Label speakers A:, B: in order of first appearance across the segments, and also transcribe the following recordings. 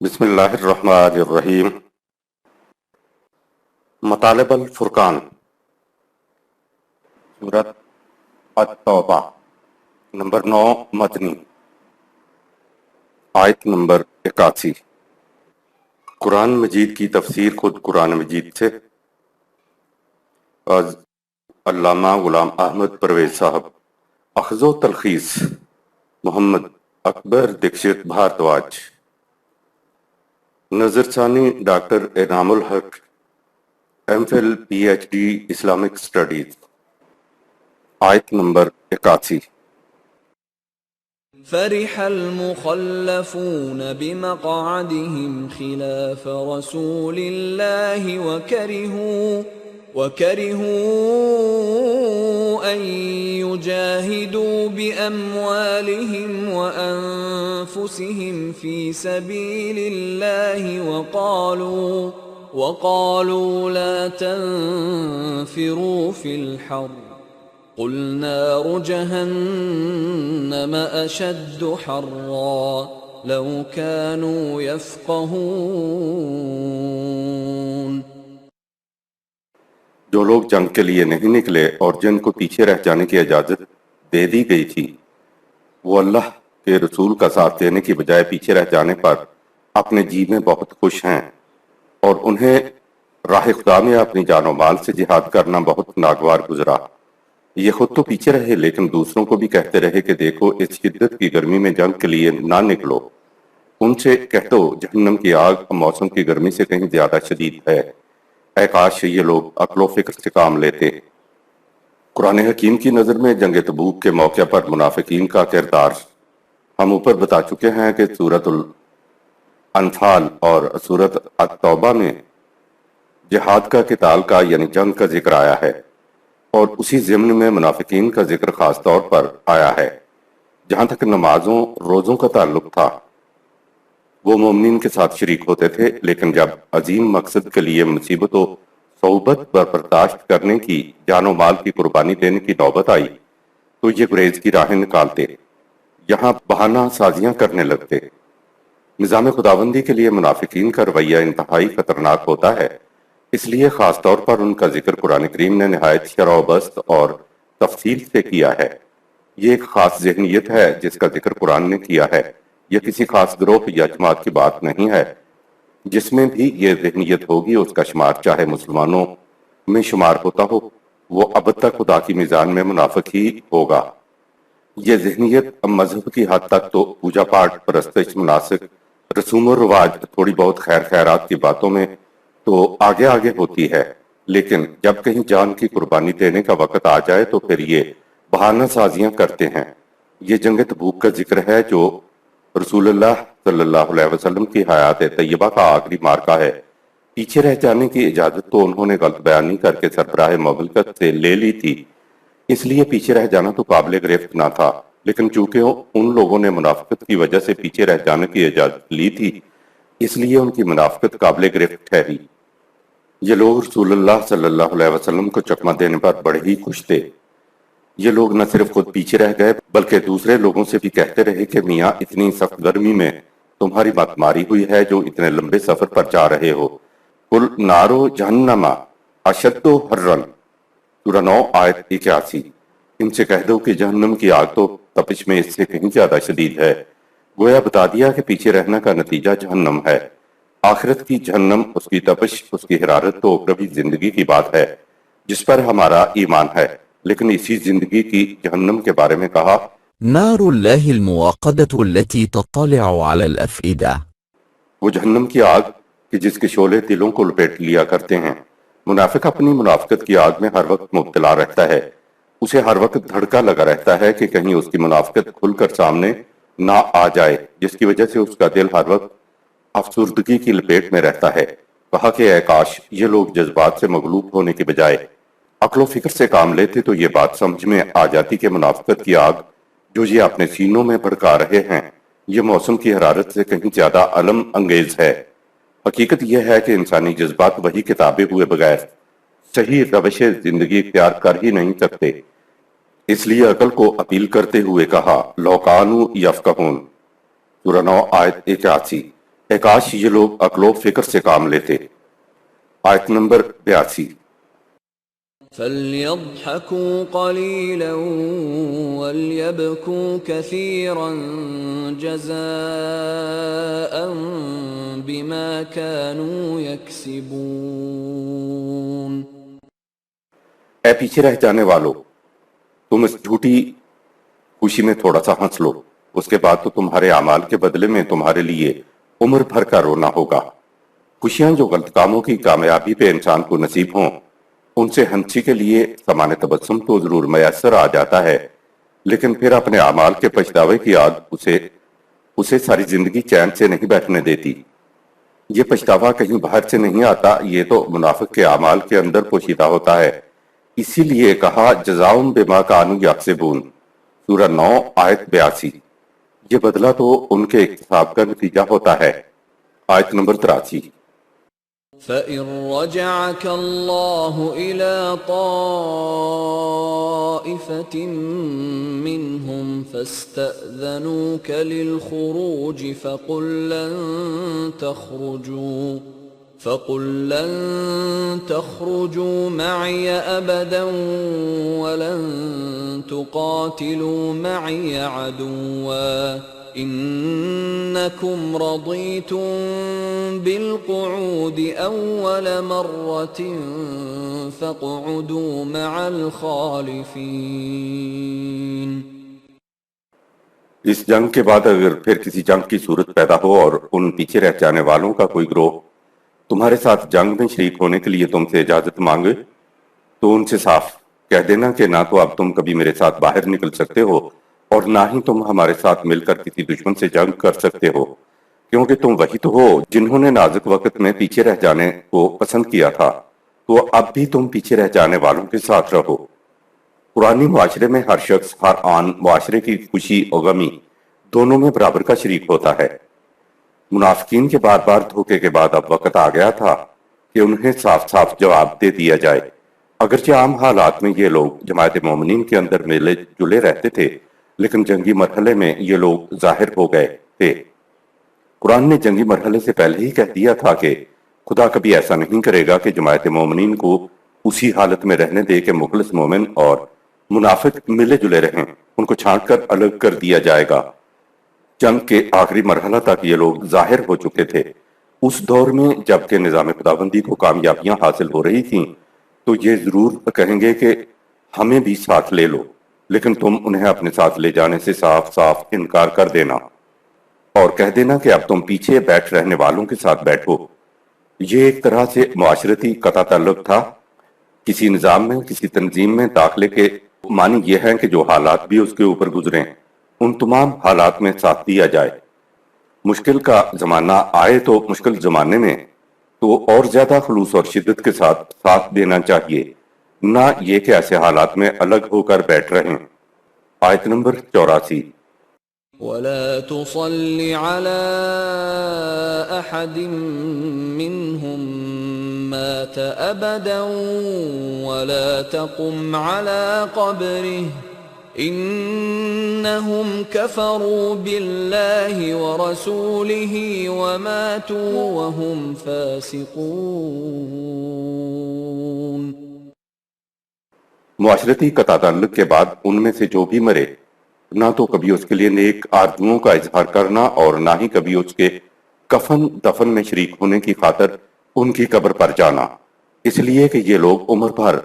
A: بسم اللہ الرحمن الرحیم۔ مطالب الفرقان، سورۃ التوبہ، نمبر 9 مدنی، آیت نمبر 81۔ قرآن مجید کی تفسیر خود قرآن مجید سے از علامہ غلام احمد پرویز صاحب، اخذ و تلخیص محمد اکبر دکشت بھارتواج، نظر ثانی ڈاکٹر انعام الحق، M Phil P H D Islamic studies, آیت نمبر 81۔
B: فرح المخلفون بمقعدهم خلاف رسول الله وكرهوا أن يجاهدوا بأموالهم وأنفسهم في سبيل الله وقالوا لا تنفروا في الحر قل نار جهنم أشد حرا لو كانوا يفقهون۔
A: جو لوگ جنگ کے لیے نہیں نکلے اور جن کو پیچھے رہ جانے کی اجازت دے دی گئی تھی، وہ اللہ کے رسول کا ساتھ دینے کی بجائے پیچھے رہ جانے پر اپنے جی میں بہت خوش ہیں، اور انہیں راہ خدا میں اپنی جان و مال سے جہاد کرنا بہت ناگوار گزرا۔ یہ خود تو پیچھے رہے لیکن دوسروں کو بھی کہتے رہے کہ دیکھو اس شدت کی گرمی میں جنگ کے لیے نہ نکلو۔ ان سے کہہ دو جہنم کی آگ موسم کی گرمی سے کہیں زیادہ شدید ہے۔ اے کاش یہ لوگ عقل و فکر سے کام لیتے۔ قرآن حکیم کی نظر میں جنگ تبوک کے موقع پر منافقین کا کردار ہم اوپر بتا چکے ہیں کہ سورۃ الانفال اور سورۃ التوبہ میں جہاد کا، قتال کا یعنی جنگ کا ذکر آیا ہے، اور اسی ضمن میں منافقین کا ذکر خاص طور پر آیا ہے۔ جہاں تک نمازوں روزوں کا تعلق تھا، وہ مومنین کے ساتھ شریک ہوتے تھے، لیکن جب عظیم مقصد کے لیے مصیبت و صعوبت پر برداشت کرنے کی، جان و مال کی قربانی دینے کی نوبت آئی تو یہ گریز کی راہیں نکالتے، یہاں بہانہ سازیاں کرنے لگتے۔ نظام خداوندی کے لیے منافقین کا رویہ انتہائی خطرناک ہوتا ہے، اس لیے خاص طور پر ان کا ذکر قرآن کریم نے نہایت شرح و بسط اور تفصیل سے کیا ہے۔ یہ ایک خاص ذہنیت ہے جس کا ذکر قرآن نے کیا ہے، یہ کسی خاص گروہ یا جماعت کی بات نہیں ہے۔ جس میں بھی یہ ذہنیت ہوگی اس کا شمار چاہے مسلمانوں میں شمار ہوتا ہو، وہ اب تک خدا کی میزان میں منافق ہی ہوگا۔ یہ ذہنیت مذہب کی حد تک تو پوجا پاٹ، پرستش، مناسک، رسوم و رواج، تھوڑی بہت خیر خیرات کی باتوں میں تو آگے آگے ہوتی ہے، لیکن جب کہیں جان کی قربانی دینے کا وقت آ جائے تو پھر یہ بہانہ سازیاں کرتے ہیں۔ یہ جنگ تبوک کا ذکر ہے جو رسول اللہ صلی اللہ علیہ وسلم کی حیات طیبہ کا آخری مارکہ ہے۔ پیچھے رہ جانے کی اجازت تو انہوں نے غلط بیانی کر کے سربراہ مملکت سے لے لی تھی، اس لیے پیچھے رہ جانا تو قابل گرفت نہ تھا، لیکن چونکہ ان لوگوں نے منافقت کی وجہ سے پیچھے رہ جانے کی اجازت لی تھی، اس لیے ان کی منافقت قابل گرفت ٹھہری۔ یہ لوگ رسول اللہ صلی اللہ علیہ وسلم کو چکمہ دینے پر بڑے ہی خوش تھے۔ یہ لوگ نہ صرف خود پیچھے رہ گئے بلکہ دوسرے لوگوں سے بھی کہتے رہے کہ میاں اتنی سخت گرمی میں تمہاری مت ماری ہوئی ہے جو اتنے لمبے سفر پر جا رہے ہو۔ قل نارو جہنم اشد حرا، سورہ 9 آیت 81۔ ان سے کہہ دو کہ جہنم کی آگ تو تپش میں اس سے کہیں زیادہ شدید ہے۔ گویا بتا دیا کہ پیچھے رہنے کا نتیجہ جہنم ہے۔ آخرت کی جہنم، اس کی تپش، اس کی حرارت تو اخروی زندگی کی بات ہے جس پر ہمارا ایمان ہے، لیکن اسی زندگی کی جہنم کے بارے میں کہا
C: نار الله الموقدة التي تطلع على الأفئدة۔
A: وہ جہنم کی آگ کہ جس کے شعلے دلوں کو لپیٹ لیا کرتے ہیں۔ منافق اپنی منافقت کی آگ میں ہر وقت مبتلا رہتا ہے، اسے ہر وقت دھڑکا لگا رہتا ہے کہ کہیں اس کی منافقت کھل کر سامنے نہ آ جائے، جس کی وجہ سے اس کا دل ہر وقت افسردگی کی لپیٹ میں رہتا ہے۔ کہا کہ اے کاش یہ لوگ جذبات سے مغلوب ہونے کے بجائے عقل و فکر سے کام لیتے تو یہ بات سمجھ میں آ جاتی کہ منافقت کی آگ جو یہ اپنے سینوں میں بھڑکا رہے ہیں، یہ موسم کی حرارت سے کہیں زیادہ علم انگیز ہے۔ حقیقت یہ ہے کہ انسانی جذبات وہی کتابے ہوئے بغیر صحیح روش زندگی اختیار کر ہی نہیں سکتے۔ اس لیے عقل کو اپیل کرتے ہوئے کہا لو کانوا یفقہون، سورہ 9 آیت 81۔ کاش یہ لوگ عقل و فکر سے کام لیتے۔ آیت نمبر 82۔
B: فَلْيَضْحَكُوا قَلِيلًا وَلْيَبْكُوا كَثِيرًا جَزَاءً بِمَا كَانُوا يَكْسِبُونَ۔
A: اے پیچھے رہ جانے والو، تم اس جھوٹی خوشی میں تھوڑا سا ہنس لو، اس کے بعد تو تمہارے اعمال کے بدلے میں تمہارے لیے عمر بھر کا رونا ہوگا۔ خوشیاں جو غلط کاموں کی کامیابی پہ انسان کو نصیب ہوں، ان سے ہنسی کے لیے سامان تبسم تو ضرور میسر آ جاتا ہے، لیکن پھر اپنے اعمال کے پچھتاوے کی یاد اسے ساری زندگی چین سے نہیں بیٹھنے دیتی۔ یہ پچھتاوا کہیں باہر سے نہیں آتا، یہ تو منافق کے اعمال کے اندر پوشیدہ ہوتا ہے۔ اسی لیے کہا جزاؤں بما کانوا یکسبون، سورہ 9 آیت 82۔ یہ بدلہ تو ان کے اکتساب کا نتیجہ ہوتا ہے۔ آیت نمبر 83۔
B: فَإِن رَّجَعَكَ اللَّهُ إِلَىٰ طَائِفَةٍ مِّنْهُمْ فَاسْتَأْذَنُوكَ لِلْخُرُوجِ فَقُل لَّن تَخْرُجُوا مَعِيَ أَبَدًا وَلَن تُقَاتِلُوا مَعِيَ عَدُوًّا إِنَّكُمْ رَضِيتُم بِالْقُعُودِ أَوَّلَ مَرَّةٍ فَاقْعُدُوا مَعَ الْخَالِفِينَ۔
A: اس جنگ کے بعد اگر پھر کسی جنگ کی صورت پیدا ہو اور ان پیچھے رہ جانے والوں کا کوئی گروہ تمہارے ساتھ جنگ میں شریک ہونے کے لیے تم سے اجازت مانگے تو ان سے صاف کہہ دینا کہ نہ تو اب تم کبھی میرے ساتھ باہر نکل سکتے ہو اور نہ ہی تم ہمارے ساتھ مل کر کسی دشمن سے جنگ کر سکتے ہو، کیونکہ تم وہی تو ہو جنہوں نے نازک وقت میں پیچھے رہ جانے کو پسند کیا تھا، تو اب بھی تم پیچھے رہ جانے والوں کے ساتھ رہو۔ قرآنی معاشرے میں ہر شخص ہر آن معاشرے کی خوشی اور غمی دونوں میں برابر کا شریک ہوتا ہے۔ منافقین کے بار بار دھوکے کے بعد اب وقت آ گیا تھا کہ انہیں صاف صاف جواب دے دیا جائے۔ اگرچہ عام حالات میں یہ لوگ جماعت مومنین کے اندر ملے جلے رہتے تھے، لیکن جنگی مرحلے میں یہ لوگ ظاہر ہو گئے تھے۔ قرآن نے جنگی مرحلے سے پہلے ہی کہہ دیا تھا کہ خدا کبھی ایسا نہیں کرے گا کہ جماعت مومنین کو اسی حالت میں رہنے دے کہ مخلص مومن اور منافق ملے جلے رہیں، ان کو چھانٹ کر الگ کر دیا جائے گا۔ جنگ کے آخری مرحلہ تک یہ لوگ ظاہر ہو چکے تھے۔ اس دور میں جبکہ نظام خداوندی کو کامیابیاں حاصل ہو رہی تھیں تو یہ ضرور کہیں گے کہ ہمیں بھی ساتھ لے لو، لیکن تم انہیں اپنے ساتھ لے جانے سے صاف صاف انکار کر دینا اور کہہ دینا کہ اب تم پیچھے بیٹھ رہنے والوں کے ساتھ بیٹھو۔ یہ ایک طرح سے معاشرتی قطع تعلق تھا۔ کسی نظام میں، کسی تنظیم میں داخلے کے معنی یہ ہے کہ جو حالات بھی اس کے اوپر گزریں ان تمام حالات میں ساتھ دیا جائے۔ مشکل کا زمانہ آئے تو مشکل زمانے میں تو اور زیادہ خلوص اور شدت کے ساتھ ساتھ دینا چاہیے، نہ یہ کہ ایسے حالات میں الگ ہو کر بیٹھ رہیں۔ آیت نمبر 84۔
B: وَلَا تُصَلِّ عَلَىٰ أَحَدٍ مِّنْهُم مَّاتَ أَبَدًا وَلَا تَقُمْ عَلَىٰ قَبْرِهِ إِنَّهُمْ كَفَرُوا بِاللَّهِ وَرَسُولِهِ وَمَاتُوا وَهُمْ فَاسِقُونَ۔
A: معاشرتی قطع تعلق کے بعد ان میں سے جو بھی مرے، نہ تو کبھی اس کے لیے نیک آرزوؤں کا اظہار کرنا اور نہ ہی کبھی اس کے کفن دفن میں شریک ہونے کی خاطر ان کی قبر پر جانا، اس لیے کہ یہ لوگ عمر بھر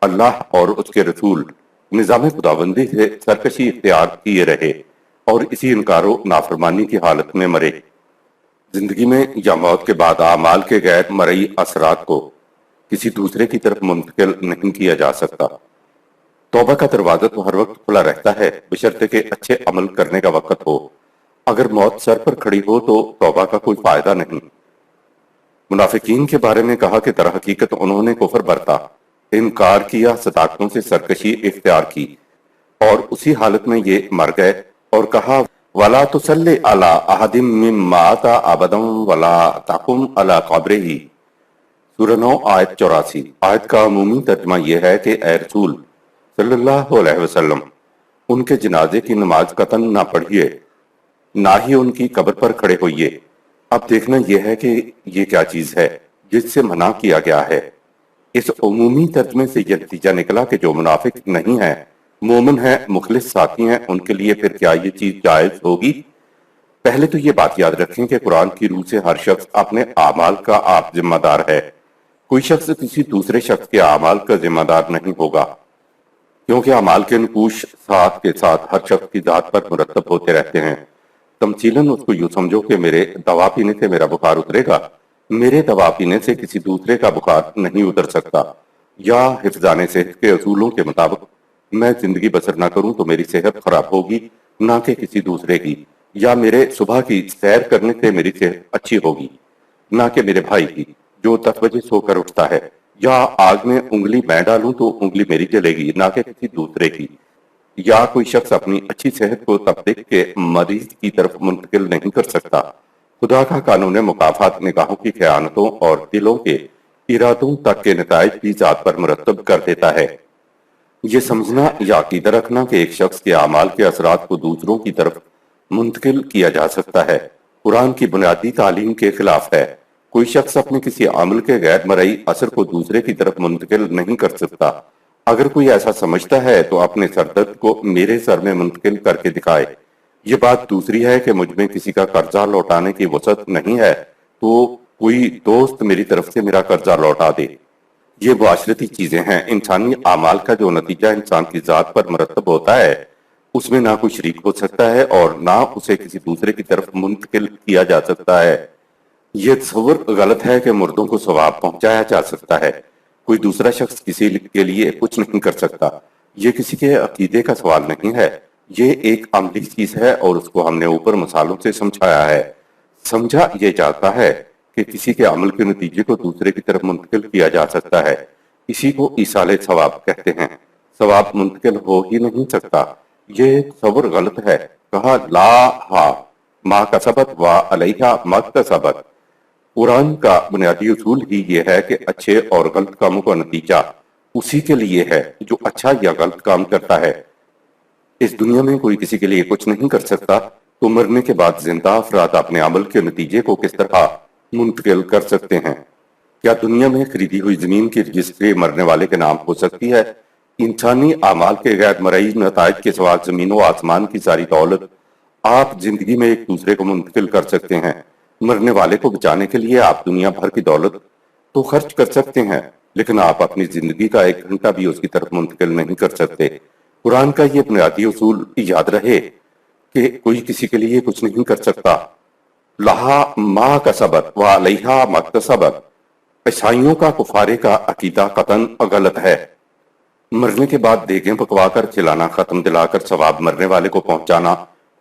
A: اللہ اور اس کے رسول نظام خداوندی سے سرکشی اختیار کیے رہے اور اسی انکار و نافرمانی کی حالت میں مرے۔ زندگی میں یا موت کے بعد اعمال کے غیر مرئی اثرات کو کسی دوسرے کی طرف منتقل نہیں کیا جا سکتا۔ توبہ کا دروازہ تو ہر وقت کھلا رہتا ہے، بشرطے کہ اچھے عمل کرنے کا وقت ہو۔ اگر موت سر پر کھڑی ہو تو توبہ کا کوئی فائدہ نہیں۔ منافقین کے بارے میں کہا کہ در حقیقت انہوں نے کفر برتا، انکار کیا، صداقتوں سے سرکشی اختیار کی اور اسی حالت میں یہ مر گئے، اور کہا وَلَا تُصَلِّ عَلَىٰ أَحَدٍ مِّن مَّاتَ أَبَدًا وَلَا تَقُمْ عَلَىٰ قَبْرِهِ، سورہ 9 آیت 84۔ آیت کا عمومی ترجمہ یہ ہے کہ اے رسول صلی اللہ علیہ وسلم، ان کے جنازے کی نماز قطعاً نہ پڑھیے، نہ ہی ان کی قبر پر کھڑے ہوئیے، اب دیکھنا یہ ہے کہ یہ کیا چیز ہے جس سے منع کیا گیا ہے۔ اس عمومی ترجمے سے یہ نتیجہ نکلا کہ جو منافق نہیں ہیں، مومن ہیں، مخلص ساتھی ہیں، ان کے لیے پھر کیا یہ چیز جائز ہوگی؟ پہلے تو یہ بات یاد رکھیں کہ قرآن کی روح سے ہر شخص اپنے اعمال کا آپ ذمہ دار ہے۔ کوئی شخص کسی دوسرے شخص کے اعمال کا ذمہ دار نہیں ہوگا، کیونکہ اعمال کے نقوش ساتھ کے ساتھ ہر شخص کی ذات پر مرتب ہوتے رہتے ہیں۔ تمثیلاً اس کو یوں سمجھو کہ میرے دوا پینے سے میرا بخار اترے گا، میرے دوا پینے سے کسی دوسرے کا بخار نہیں اتر سکتا، یا حفظان صحت کے اصولوں کے مطابق میں زندگی بسر نہ کروں تو میری صحت خراب ہوگی نہ کہ کسی دوسرے کی، یا میرے صبح کی سیر کرنے سے میری صحت اچھی ہوگی نہ کہ میرے بھائی کی جو 10 بجے سو کر اٹھتا ہے، یا آگ میں انگلی میں ڈالوں تو انگلی میری جلے گی نہ کہ کسی دوسرے کی، یا کوئی شخص اپنی اچھی صحت کو تب تک کہ مریض کی طرف منتقل نہیں کر سکتا۔ خدا کا قانون مکافات نگاہوں کی خیانتوں اور دلوں کے ارادوں تک کے نتائج بھی ذات پر مرتب کر دیتا ہے۔ یہ سمجھنا یا عقیدہ رکھنا کہ ایک شخص کے اعمال کے اثرات کو دوسروں کی طرف منتقل کیا جا سکتا ہے، قرآن کی بنیادی تعلیم کے خلاف ہے۔ کوئی شخص اپنے کسی عمل کے غیر مرئی اثر کو دوسرے کی طرف منتقل نہیں کر سکتا۔ اگر کوئی ایسا سمجھتا ہے تو اپنے سردرد کو میرے سر میں منتقل کر کے دکھائے۔ یہ بات دوسری ہے کہ مجھ میں کسی کا قرضہ لوٹانے کی وسعت نہیں ہے تو کوئی دوست میری طرف سے میرا قرضہ لوٹا دے۔ یہ معاشرتی چیزیں ہیں۔ انسانی اعمال کا جو نتیجہ انسان کی ذات پر مرتب ہوتا ہے اس میں نہ کوئی شریک ہو سکتا ہے اور نہ اسے کسی دوسرے کی طرف منتقل کیا جا سکتا ہے۔ یہ تصور غلط ہے کہ مردوں کو ثواب پہنچایا جا سکتا ہے۔ کوئی دوسرا شخص کسی کے لیے کچھ نہیں کر سکتا۔ یہ کسی کے عقیدے کا سوال نہیں ہے، یہ ایک عملی چیز ہے اور اس کو ہم نے اوپر مثالوں سے سمجھایا ہے۔ سمجھا یہ جاتا ہے کہ کسی کے عمل کے نتیجے کو دوسرے کی طرف منتقل کیا جا سکتا ہے، اسی کو ایصال ثواب کہتے ہیں۔ ثواب منتقل ہو ہی نہیں سکتا، یہ تصور غلط ہے۔ کہا لا ما کسبت و علیہا ما اکتسبت۔ قرآن کا بنیادی اصول ہی یہ ہے کہ اچھے اور غلط کاموں کا نتیجہ اسی کے لیے ہے جو اچھا یا غلط کام کرتا ہے۔ اس دنیا میں کوئی کسی کے لیے کچھ نہیں کر سکتا، تو مرنے کے بعد زندہ افراد اپنے عمل کے نتیجے کو کس طرح منتقل کر سکتے ہیں؟ کیا دنیا میں خریدی ہوئی زمین کی رجسٹری مرنے والے کے نام ہو سکتی ہے؟ انسانی اعمال کے غیر مرئی نتائج کے سوا زمین و آسمان کی ساری دولت آپ زندگی میں ایک دوسرے کو منتقل کر سکتے ہیں۔ مرنے والے کو بچانے کے لیے آپ دنیا بھر کی دولت تو خرچ کر سکتے ہیں، لیکن آپ اپنی زندگی کا 1 گھنٹہ بھی اس کی طرف منتقل نہیں کر سکتے۔ قرآن کا یہ بنیادی اصول یاد رہے کہ کوئی کسی کے لیے کچھ نہیں کر سکتا۔ لہا ما کسبت و علیہا ما اکتسبت۔ عیسائیوں کا کفارے کا عقیدہ قطعاً غلط ہے۔ مرنے کے بعد دیگیں پکوا کر کھلانا، ختم دلا کر ثواب مرنے والے کو پہنچانا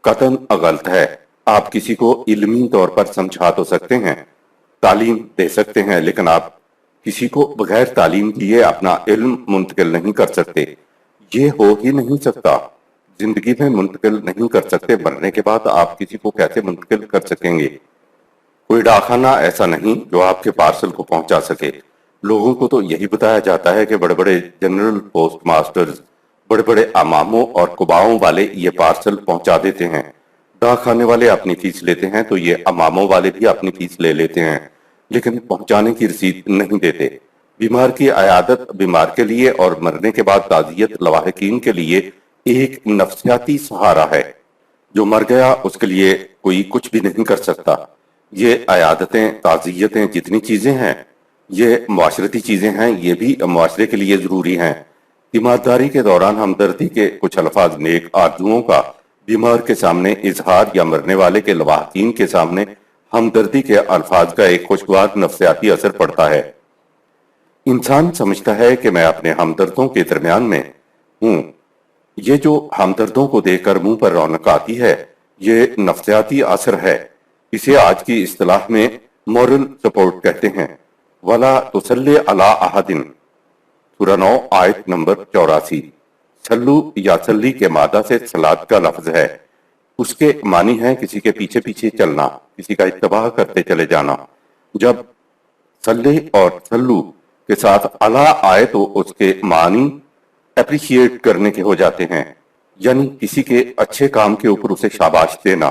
A: قطعاً غلط ہے۔ آپ کسی کو علمی طور پر سمجھا تو سکتے ہیں، تعلیم دے سکتے ہیں، لیکن آپ کسی کو بغیر تعلیم دیے اپنا علم منتقل نہیں کر سکتے۔ یہ ہو ہی نہیں سکتا۔ زندگی میں منتقل نہیں کر سکتے، مرنے کے بعد آپ کسی کو کیسے منتقل کر سکیں گے؟ کوئی ڈاکخانہ ایسا نہیں جو آپ کے پارسل کو پہنچا سکے۔ لوگوں کو تو یہی بتایا جاتا ہے کہ بڑے بڑے جنرل پوسٹ ماسٹرز، بڑے بڑے اماموں اور کباؤں والے یہ پارسل پہنچا دیتے ہیں۔ ڈاک خانے والے اپنی فیس لیتے ہیں تو یہ اماموں والے بھی اپنی فیس لے لیتے ہیں، لیکن پہنچانے کی رسید نہیں دیتے۔ بیمار کی عیادت بیمار کے لیے اور مرنے کے بعد تعزیت لواحقین کے لیے ایک نفسیاتی سہارا ہے۔ جو مر گیا اس کے لیے کوئی کچھ بھی نہیں کر سکتا۔ یہ عیادتیں، تعزیتیں جتنی چیزیں ہیں یہ معاشرتی چیزیں ہیں، یہ بھی معاشرے کے لیے ضروری ہیں۔ تیمارداری کے دوران ہمدردی کے کچھ الفاظ نیک آرزوؤں کا بیمار کے سامنے اظہار یا مرنے والے کے لواحقین کے سامنے ہمدردی کے الفاظ کا ایک خوشگوار نفسیاتی اثر پڑتا ہے۔ انسان سمجھتا ہے کہ میں اپنے ہمدردوں کے درمیان میں ہوں۔ یہ جو ہمدردوں کو دیکھ کر منہ پر رونق آتی ہے یہ نفسیاتی اثر ہے۔ اسے آج کی اصطلاح میں مورل سپورٹ کہتے ہیں۔ وَلَا تُصَلِّ عَلَىٰ أَحَدٍ سورہ 9 آیت نمبر 84۔ سلو یا سلی کے مادہ سے صلات کا لفظ ہے۔ اس کے معنی ہے کسی کے پیچھے پیچھے چلنا، کسی کا اتباع کرتے چلے جانا۔ جب سلی اور سلو کے ساتھ علا آئے تو اس کے معنی اپریشیٹ کرنے کے ہو جاتے ہیں، یعنی کسی کے اچھے کام کے اوپر اسے شاباش دینا۔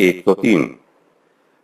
A: 103।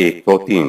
A: 103,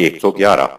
A: 111।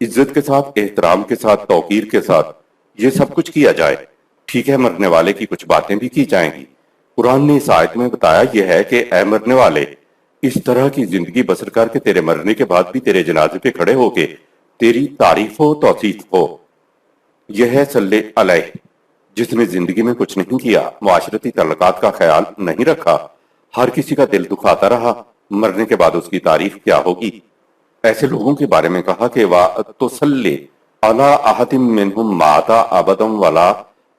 A: عزت کے ساتھ، احترام کے ساتھ، توقیر کے ساتھ یہ سب کچھ کیا جائے۔ ٹھیک ہے، مرنے والے کی کچھ باتیں بھی کی جائیں گی۔ قرآن نے اس آیت میں بتایا یہ ہے کہ اے مرنے والے، اس طرح کی زندگی بسر کر کے تیرے مرنے کے بعد بھی تیرے جنازے پہ کھڑے ہو کے تیری تعریف و توصیف ہو۔ یہ ہے صلی علیہ، جس نے زندگی میں کچھ نہیں کیا، معاشرتی تعلقات کا خیال نہیں رکھا، ہر کسی کا دل دکھاتا رہا، مرنے کے بعد اس کی تعریف کیا ہوگی؟ ایسے لوگوں کے بارے میں کہا کہ وَتُصَلِّ عَلَىٰ أَحَدٍ مِّنْهُمْ مَاتَ أَبَدًا وَلَا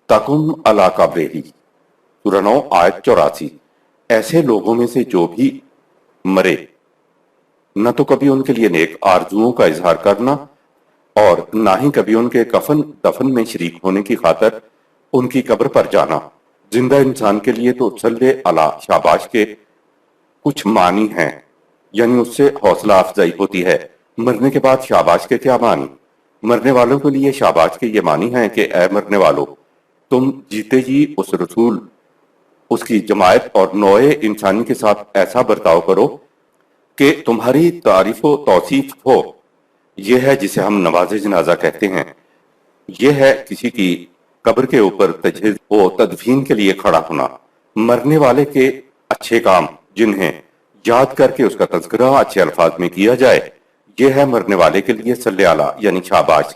A: تَقُمْ عَلَىٰ قَبْرِهِ۔ سورہ 9 آیت 84۔ ایسے لوگوں میں سے جو بھی مرے، نہ تو کبھی ان کے لیے نیک آرزوؤں کا اظہار کرنا اور نہ ہی کبھی ان کے کفن دفن میں شریک ہونے کی خاطر ان کی قبر پر جانا۔ زندہ انسان کے لیے تو صلی علی شاباش کے کچھ معنی ہیں، یعنی اس سے حوصلہ افزائی ہوتی ہے۔ مرنے کے بعد شاباش کے کیا معنی؟ مرنے والوں کے لیے شاباش کے یہ معنی ہیں کہ اے مرنے والو، تم جیتے جی اس رسول، اس کی جماعت اور نوع انسانی کے ساتھ ایسا برتاؤ کرو کہ تمہاری تعریف و توصیف ہو۔ یہ ہے جسے ہم نماز جنازہ کہتے ہیں۔ یہ ہے کسی کی قبر کے اوپر تجہیز و تدفین کے لیے کھڑا ہونا۔ مرنے والے کے اچھے کام جنہیں یاد کر کے اس کا تذکرہ اچھے الفاظ میں کیا جائے، یہ ہے مرنے والے کے لیے صلی علی یعنی شاباش۔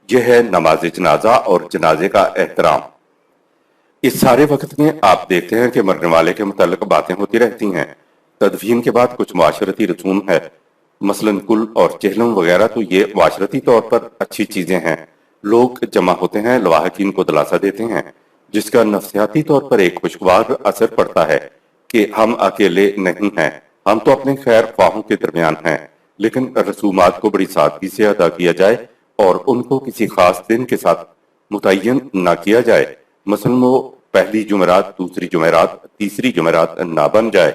A: یہ ہے نماز جنازہ اور جنازے کا احترام۔ اس سارے وقت میں آپ دیکھتے ہیں کہ مرنے والے کے متعلق باتیں ہوتی رہتی ہیں۔ تدفین کے بعد کچھ معاشرتی رسوم ہے، مثلا کل اور چہلم وغیرہ، تو یہ معاشرتی طور پر اچھی چیزیں ہیں۔ لوگ جمع ہوتے ہیں، لواحقین کو دلاسا دیتے ہیں، جس کا نفسیاتی طور پر ایک خوشگوار اثر پڑتا ہے کہ ہم اکیلے نہیں ہیں، ہم تو اپنے خیر خواہوں کے درمیان ہیں۔ لیکن رسومات کو بڑی سادگی سے ادا کیا جائے اور ان کو کسی خاص دن کے ساتھ متعین نہ کیا جائے، مثلا وہ پہلی جمعرات، دوسری جمعرات، تیسری جمعرات نہ بن جائے۔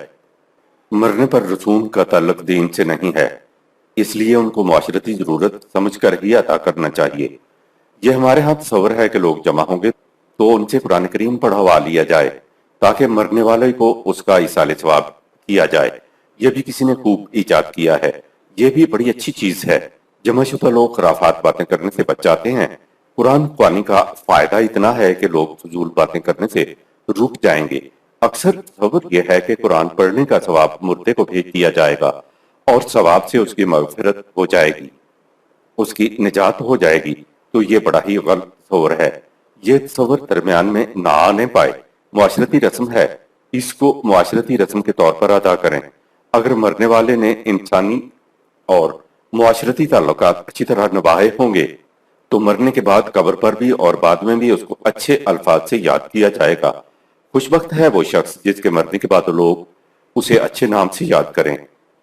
A: مرنے پر رسوم کا تعلق دین سے نہیں ہے، اس لیے ان کو معاشرتی ضرورت سمجھ کر ہی ادا کرنا چاہیے۔ یہ ہمارے ہاں تصور ہے کہ لوگ جمع ہوں گے تو ان سے قرآن کریم پڑھوا لیا جائے تاکہ مرنے والے کو اس کا ایصال ثواب کیا جائے۔ یہ بھی کسی نے خوب ایجاد کیا ہے، یہ بھی بڑی اچھی چیز ہے۔ جمع شدہ لوگ خرافات باتیں کرنے سے بچ جاتے ہیں۔ قرآن خوانی کا فائدہ اتنا ہے کہ لوگ فضول باتیں کرنے سے رک جائیں گے۔ اکثر تصور یہ ہے کہ قرآن پڑھنے کا ثواب مردے کو بھیج دیا جائے گا اور ثواب سے اس کی مغفرت ہو جائے گی، اس کی نجات ہو جائے گی، تو یہ بڑا ہی غلط تصور ہے۔ یہ تصور درمیان میں نہ آنے پائے۔ معاشرتی رسم ہے، اس کو معاشرتی رسم کے طور پر ادا کریں۔ اگر مرنے والے نے انسانی اور معاشرتی تعلقات اچھی طرح نبھائے ہوں گے تو مرنے کے بعد قبر پر بھی اور بعد میں بھی اس کو اچھے الفاظ سے یاد کیا جائے گا۔ خوش بخت ہے وہ شخص جس کے مرنے کے بعد لوگ اسے اچھے نام سے یاد کریں۔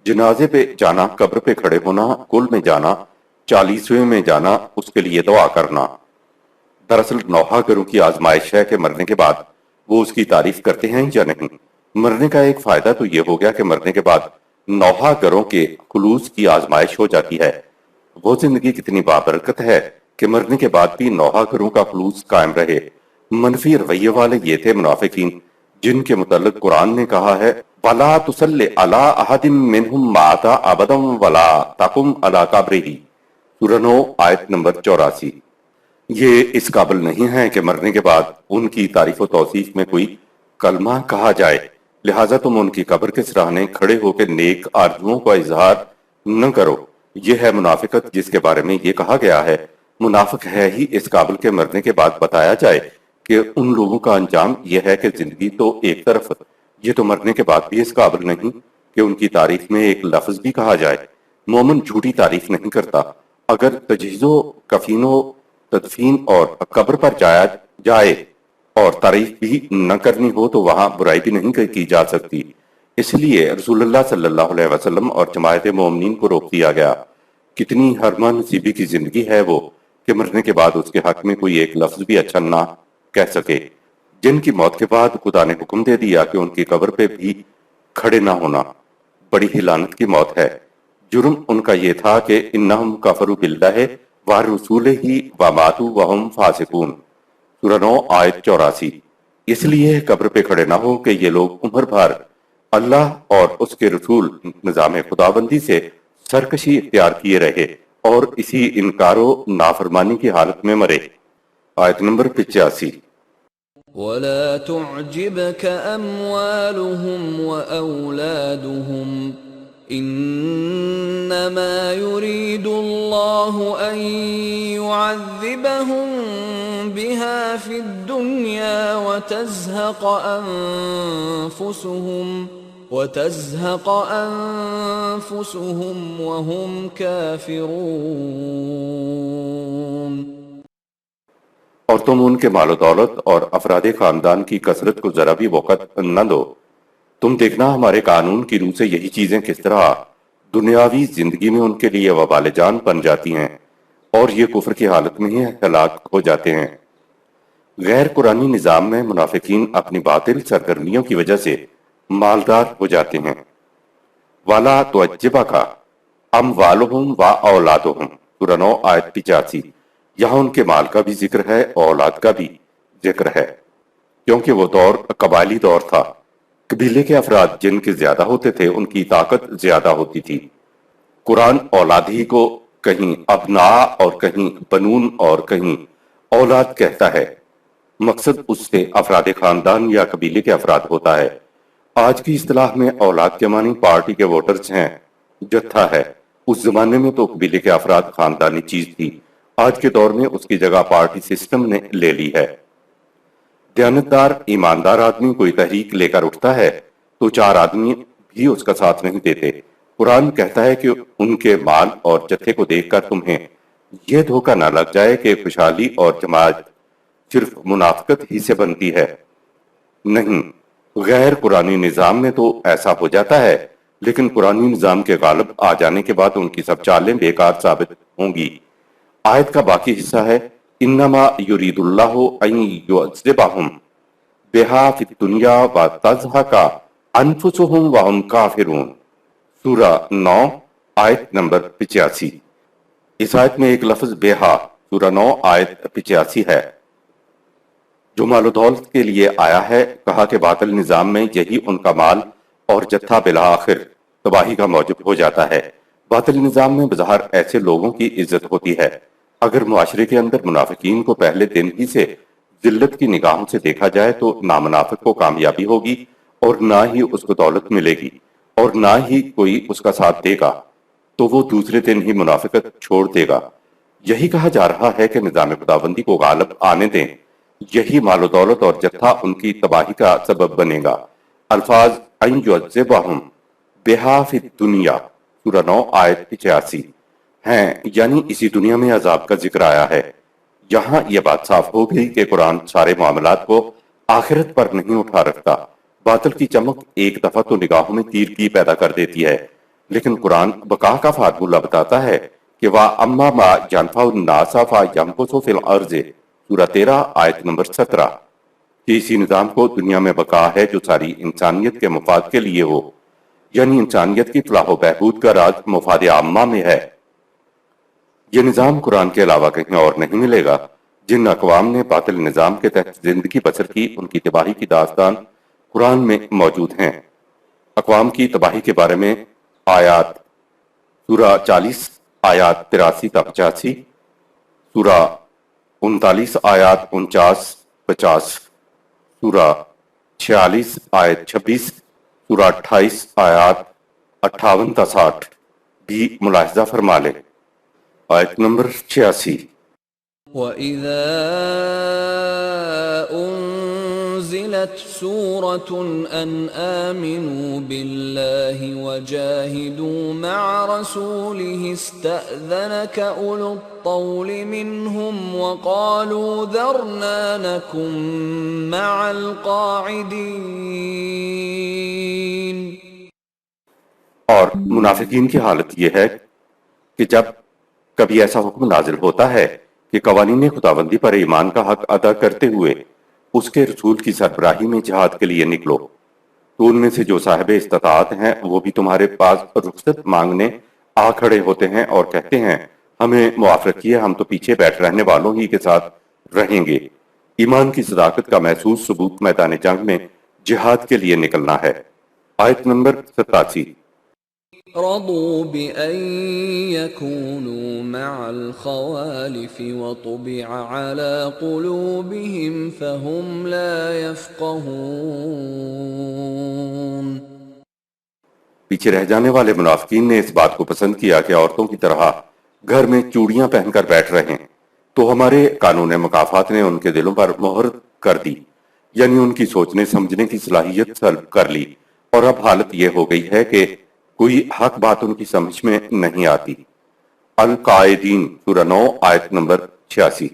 A: جنازے پہ جانا، قبر پہ کھڑے ہونا، کل میں جانا، 40ویں میں جانا، اس کے لیے دعا کرنا، دراصل نوحہ گروں کی آزمائش ہے کہ مرنے کے بعد وہ اس کی تعریف کرتے ہیں یا نہیں۔ مرنے کا ایک فائدہ تو یہ ہو گیا کہ مرنے کے بعد نوحہ گروں کے خلوص کی آزمائش ہو جاتی ہے۔ وہ زندگی کتنی بابرکت ہے کہ مرنے کے بعد بھی نوحہ گروں کا خلوص قائم رہے۔ منفی رویے والے یہ تھے منافقین، جن کے متعلق قرآن نے کہا ہے وَلَا تُصَلِّ عَلَىٰ أَحَدٍ مِّنْهُمْ مَاتَ أَبَدًا وَلَا تَقُمْ عَلَىٰ قَبْرِهِ۔ سورہ 9 آیت نمبر 84۔ یہ اس قابل نہیں ہے کہ مرنے کے بعد ان کی تعریف و توصیف میں کوئی کلمہ کہا جائے، لہٰذا تم ان کی قبر کے سراہنے کھڑے ہو کے نیک آرزوؤں کا اظہار نہ کرو۔ یہ ہے منافقت جس کے بارے میں یہ کہا گیا ہے۔ منافق ہے ہی اس قابل کے مرنے کے بعد بتایا جائے کہ ان لوگوں کا انجام یہ ہے کہ زندگی تو ایک طرف، یہ تو مرنے کے بعد بھی اس قابل نہیں کہ ان کی تعریف میں ایک لفظ بھی کہا جائے۔ مومن جھوٹی تعریف نہیں کرتا۔ اگر تجہیز و کفین و تدفین اور قبر پر جایا جائے اور تعریف بھی نہ کرنی ہو تو وہاں برائی بھی نہیں کی جا سکتی۔ اس لیے رسول اللہ صلی اللہ علیہ وسلم اور جماعت مومنین کو روک دیا گیا۔ کتنی حرمہ نصیبی کی زندگی ہے وہ کہ مرنے کے بعد اس کے حق میں کوئی ایک لفظ بھی اچھا نہ کہہ سکے۔ جن کی موت کے بعد خدا نے حکم دے دیا کہ ان کی قبر پہ بھی کھڑے نہ ہونا، بڑی ہی لعنت کی موت ہے۔ جرم ان کا یہ تھا کہ انہم کفروا باللہ ورسولہ وماتوا وہم فاسقون۔ سورہ 9 آیت 84۔ اس لیے قبر پہ کھڑے نہ ہو کہ یہ لوگ عمر بھر اللہ اور اس کے رسول نظام خداوندی سے سرکشی اختیار کیے رہے اور اسی انکار و نافرمانی کی حالت میں مرے۔ آیت نمبر 85۔
B: ولا تعجبك أموالهم وأولادهم إنما يريد الله أن يعذبهم بها في الدنيا وتزهق أنفسهم وهم كافرون۔
A: اور تم ان کے مال و دولت اور افراد خاندان کی کثرت کو ذرا بھی وقت نہ دو۔ تم دیکھنا ہمارے قانون کی روح سے یہی چیزیں کس طرح دنیاوی زندگی میں ان کے لیے وبال جان بن جاتی ہیں اور یہ کفر کی حالت میں ہی ہلاک ہو جاتے ہیں۔ غیر قرآنی نظام میں منافقین اپنی باطل سرگرمیوں کی وجہ سے مالدار ہو جاتے ہیں۔ وَلَا تُعْجِبْكَ أَمْوَالُهُمْ وَأَوْلَادُهُمْ سورہ 9 آیت 85۔ یہاں ان کے مال کا بھی ذکر ہے، اولاد کا بھی ذکر ہے، کیونکہ وہ دور قبائلی دور تھا۔ قبیلے کے افراد جن کے زیادہ ہوتے تھے ان کی طاقت زیادہ ہوتی تھی۔ قرآن اولاد ہی کو کہیں ابنا اور کہیں بنون اور کہیں اولاد کہتا ہے، مقصد اس سے افراد خاندان یا قبیلے کے افراد ہوتا ہے۔ آج کی اصطلاح میں اولاد کے معنی پارٹی کے ووٹرز ہیں، جتھا ہے۔ اس زمانے میں تو قبیلے کے افراد خاندانی چیز تھی، آج کے دور میں اس کی جگہ پارٹی سسٹم نے لے لی ہے۔ دیانتدار ایماندار آدمی کوئی تحریک لے کر اٹھتا ہے تو 4 آدمی بھی اس کا ساتھ نہیں دیتے۔ قرآن کہتا ہے کہ ان کے مال اور جتھے کو دیکھ کر تمہیں یہ دھوکہ نہ لگ جائے کہ خوشحالی اور جماعت صرف منافقت ہی سے بنتی ہے۔ نہیں، غیر قرآنی نظام میں تو ایسا ہو جاتا ہے، لیکن قرآنی نظام کے غالب آ جانے کے بعد ان کی سب چالیں بیکار ثابت ہوں گی۔ آیت کا باقی حصہ ہے انما یرید اللہ ان یعذبہم بہا فی الدنیا وتزہق انفسہم وہم کافرون سورہ 9 آیت نمبر 85۔ اس آیت میں ایک لفظ بہا سورہ 9 آیت 85 ہے جو مال و دولت کے لیے آیا ہے۔ کہا کہ باطل نظام میں یہی ان کا مال اور جتھا بالآخر تباہی کا موجب ہو جاتا ہے۔ باطل نظام میں بظاہر ایسے لوگوں کی عزت ہوتی ہے۔ اگر معاشرے کے اندر منافقین کو پہلے دن ہی سے ذلت کی نگاہوں سے دیکھا جائے تو نہ منافق کو کامیابی ہوگی اور نہ ہی اس کو دولت ملے گی اور نہ ہی کوئی اس کا ساتھ دے گا، تو وہ دوسرے دن ہی منافقت چھوڑ دے گا۔ یہی کہا جا رہا ہے کہ نظام خداوندی کو غالب آنے دیں، یہی مال و دولت اور جتھا ان کی تباہی کا سبب بنے گا۔ الفاظ ان یعذبہم بہا فی الدنیا سورہ 9 آیت 86 ہیں، یعنی اسی دنیا میں عذاب کا ذکر آیا ہے۔ یہاں یہ بات صاف ہو گئی کہ قرآن سارے معاملات کو آخرت پر نہیں اٹھا رکھتا۔ باطل کی چمک ایک دفعہ تو نگاہوں میں تیر کی پیدا کر دیتی ہے، لیکن قرآن بقا کا فارمولہ بتاتا ہے کہ وَأَمَّا مَا يَنْفَعُ النَّاسَ فَيَمْكُثُ فِي الْأَرْضِ سورہ 13 آیت نمبر 17۔ کہ اسی نظام کو دنیا میں بقا ہے جو ساری انسانیت کے مفاد کے لیے ہو، یعنی انسانیت کی فلاح و بہبود کا راز مفاد عامہ میں ہے۔ یہ نظام قرآن کے علاوہ کہیں اور نہیں ملے گا۔ جن اقوام نے باطل نظام کے تحت زندگی بسر کی ان کی تباہی کی داستان قرآن میں موجود ہیں۔ اقوام کی تباہی کے بارے میں آیات سورہ 40 آیات 83 تا 85، سورہ 39 آیات 49-50، سورہ 46 آیت 26، سورہ 28 آیات 58 تا 60 بھی ملاحظہ فرما لیں۔ آیت نمبر 86۔
B: وَإِذَا أُنزِلَتْ سُورَةٌ أَنْ آمِنُوا بِاللَّهِ وَجَاهِدُوا مَعَ رَسُولِهِ اسْتَأْذَنَكَ أُولُو الطَّوْلِ مِنْهُمْ وَقَالُوا ذَرْنَا نَكُنْ مَعَ الْقَاعِدِينَ۔
A: اور منافقین کی حالت یہ ہے کہ جب کبھی ایسا حکم نازل ہوتا ہے کہ قوانین خداوندی پر ایمان کا حق ادا کرتے ہوئے اس کے رسول کی سربراہی میں جہاد کے لیے نکلو، تو ان میں سے جو صاحب استطاعت ہیں وہ بھی تمہارے پاس رخصت مانگنے آ کھڑے ہوتے ہیں اور کہتے ہیں ہمیں معاف رکھیے، ہم تو پیچھے بیٹھ رہنے والوں ہی کے ساتھ رہیں گے۔ ایمان کی صداقت کا محسوس ثبوت میدان جنگ میں جہاد کے لیے نکلنا ہے۔ آیت نمبر 87۔
B: رضوا بأن يكونوا مع الخوالف وطبع على قلوبهم فهم لا يفقهون۔
A: پیچھے رہ جانے والے منافقین نے اس بات کو پسند کیا کہ عورتوں کی طرح گھر میں چوڑیاں پہن کر بیٹھ رہے ہیں، تو ہمارے قانون مکافات نے ان کے دلوں پر مہر کر دی، یعنی ان کی سوچنے سمجھنے کی صلاحیت سلب کر لی، اور اب حالت یہ ہو گئی ہے کہ کوئی حق بات ان کی سمجھ میں نہیں آتی۔ القائدین سورہ 9 آیت نمبر 86۔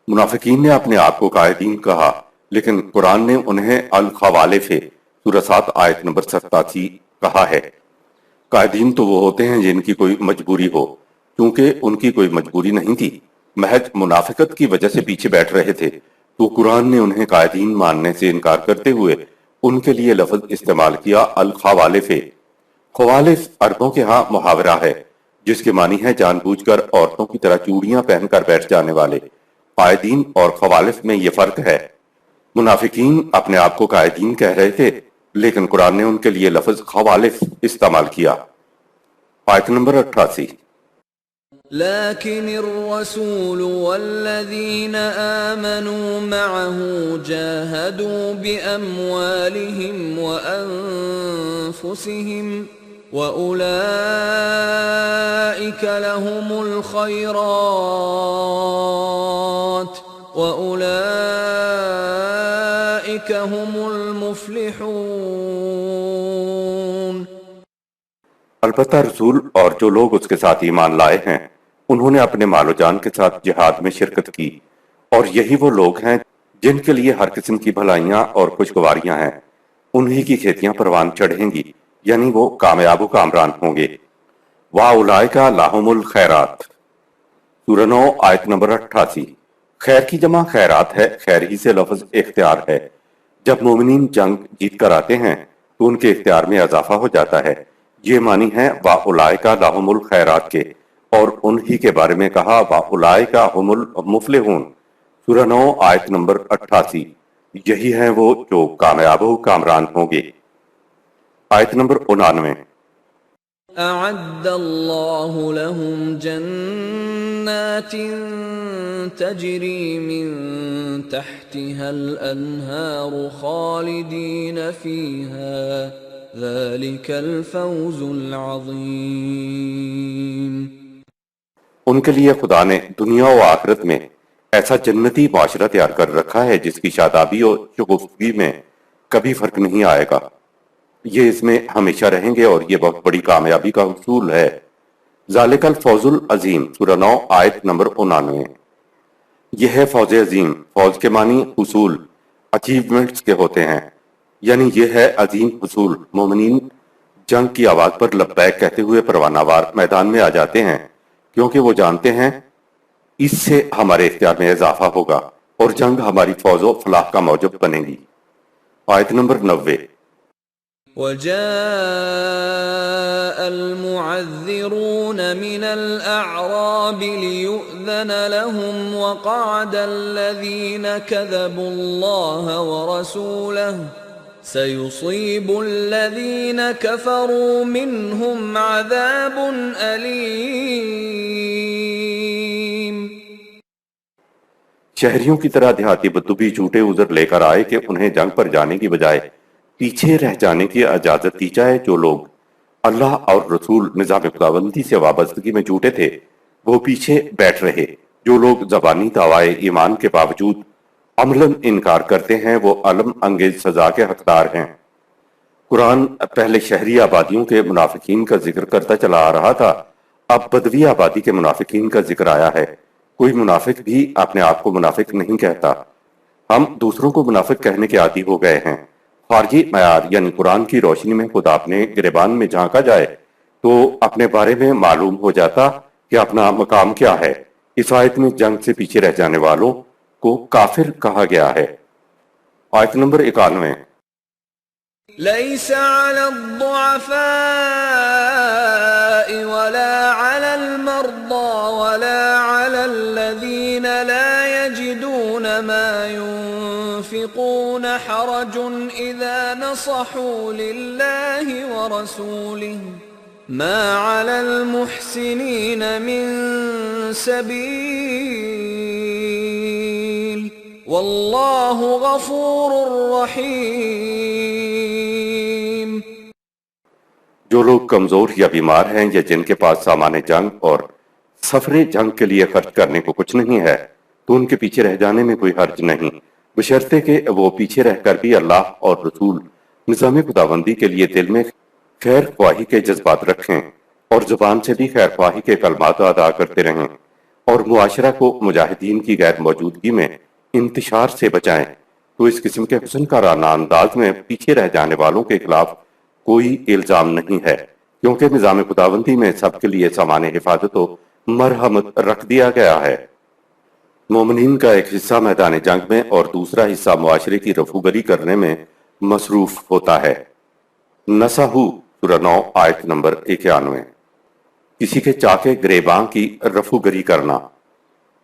A: منافقین نے اپنے آپ کو قائدین کہا، لیکن قرآن نے انہیں الخوالف سورہ 7 آیت نمبر 87 کہا ہے۔ قائدین تو وہ ہوتے ہیں جن کی کوئی مجبوری ہو، کیونکہ ان کی کوئی مجبوری نہیں تھی، محض منافقت کی وجہ سے پیچھے بیٹھ رہے تھے، تو قرآن نے انہیں قائدین ماننے سے انکار کرتے ہوئے ان کے لیے لفظ استعمال کیا الخوالف۔ خوالف عربوں کے ہاں محاورہ ہے، جس کے معنی ہے جان بوجھ کر عورتوں کی طرح چوڑیاں پہن کر بیٹھ جانے والے۔ قائدین اور خوالف میں یہ فرق ہے۔ منافقین اپنے آپ کو قائدین کہہ رہے تھے، لیکن قرآن نے ان کے لیے لفظ خوالف استعمال کیا۔ آیت نمبر 88۔
B: لكن الرسول والذين آمنوا معه جاهدوا بأموالهم وأنفسهم وأولئك لهم الخيرات وأولئك هم المفلحون۔
A: البتہ رسول اور جو لوگ اس کے ساتھ ایمان لائے ہیں، انہوں نے اپنے مال و جان کے ساتھ جہاد میں شرکت کی، اور یہی وہ لوگ ہیں جن کے لیے ہر قسم کی بھلائیاں اور خوشگواریاں ہیں، انہی کی کھیتیاں پروان چڑھیں گی، یعنی وہ کامیاب و کامران ہوں گے۔ وَأُولَئِكَ لَهُمُ الْخَيْرَاتُ سورہ 9 آیت نمبر 88۔ خیر کی جمع خیرات ہے، خیر ہی سے لفظ اختیار ہے۔ جب مومنین جنگ جیت کر آتے ہیں تو ان کے اختیار میں اضافہ ہو جاتا ہے۔ یہ معنی ہے وَأُولَئِكَ لَهُمُ الْخَيْرَاتُ کے، اور انہی کے بارے میں کہا وَأُولَئِكَ هُمُ الْمُفْلِحُونَ سورہ 9 آیت نمبر 88۔ یہی ہیں وہ جو کامیاب و کامران ہوں گے۔ آیت نمبر 99۔
B: أعد الله لهم جنات تجري من تحتها الأنهار خالدين فيها ذلك الفوز العظيم۔
A: ان کے لیے خدا نے دنیا و آخرت میں ایسا جنتی معاشرہ تیار کر رکھا ہے جس کی شادابی اور شگفتگی میں کبھی فرق نہیں آئے گا۔ یہ اس میں ہمیشہ رہیں گے، اور یہ بہت بڑی کامیابی کا حصول ہے۔ ذالک الفوز العظیم سورہ 9 آیت نمبر 99۔ یہ ہے فوز عظیم۔ فوز کے معنی حصول، اچیومنٹس کے ہوتے ہیں، یعنی یہ ہے عظیم حصول۔ مومنین جنگ کی آواز پر لبیک کہتے ہوئے پروانہ وار میدان میں آ جاتے ہیں، کیونکہ وہ جانتے ہیں اس سے ہمارے اختیار میں اضافہ ہوگا اور جنگ ہماری فوز و فلاح کا موجب بنے گی۔ آیت نمبر 90۔
B: وجاء المعذرون من الأعراب ليؤذن لهم وقعد الذين كذبوا الله ورسوله سيصيب الذين كفروا منهم عذاب أليم۔
A: شہریوں کی طرح دیہاتی بدو بھی جھوٹے عذر لے کر آئے کہ انہیں جنگ پر جانے کی بجائے پیچھے رہ جانے کی اجازت دی جائے۔ جو لوگ اللہ اور رسول نظام خداوندی سے وابستگی میں جھوٹے تھے وہ پیچھے بیٹھ رہے۔ جو لوگ زبانی دعوائے ایمان کے باوجود عملاً انکار کرتے ہیں وہ علم انگیز سزا کے حقدار ہیں۔ قرآن پہلے شہری آبادیوں کے منافقین کا ذکر کرتا چلا آ رہا تھا، اب بدوی آبادی کے منافقین کا ذکر آیا ہے۔ کوئی منافق بھی اپنے آپ کو منافق نہیں کہتا، ہم دوسروں کو منافق کہنے کے عادی ہو گئے ہیں۔ خارجی معیار یعنی قرآن کی روشنی میں خود اپنے گریبان میں جھانکا جائے تو اپنے بارے میں معلوم ہو جاتا کہ اپنا مقام کیا ہے۔ اس آیت میں جنگ سے پیچھے رہ جانے والوں کو کافر کہا گیا ہے۔ آیت نمبر 91۔
B: ليس على الضعفاء ولا على المرضى ولا على الذين لا يجدون ما ينفقون حرج إذا نصحوا لله ورسوله ما على المحسنين من سبيل واللہ غفور رحیم۔
A: جو لوگ کمزور یا بیمار ہیں یا جن کے پاس سامان جنگ اور سفر جنگ کے لیے خرچ کرنے کو کچھ نہیں ہے تو ان کے پیچھے رہ جانے میں کوئی حرج نہیں، بشرطے کہ وہ پیچھے رہ کر بھی اللہ اور رسول نظام خداوندی کے لیے دل میں خیر خواہی کے جذبات رکھیں اور زبان سے بھی خیر خواہی کے کلمات ادا کرتے رہیں اور معاشرہ کو مجاہدین کی غیر موجودگی میں انتشار سے بچائیں، تو اس قسم کے حسن کارانہ انداز میں پیچھے رہ جانے والوں کے خلاف کوئی الزام نہیں ہے، کیونکہ نظام خداوندی میں سب کے لیے سامان حفاظت و مرحمت رکھ دیا گیا ہے۔ مومنین کا ایک حصہ میدان جنگ میں اور دوسرا حصہ معاشرے کی رفوگری کرنے میں مصروف ہوتا ہے۔ نسح سورہ 9 آیت نمبر 91۔ کسی کے چاکے گریباں کی رفوگری کرنا،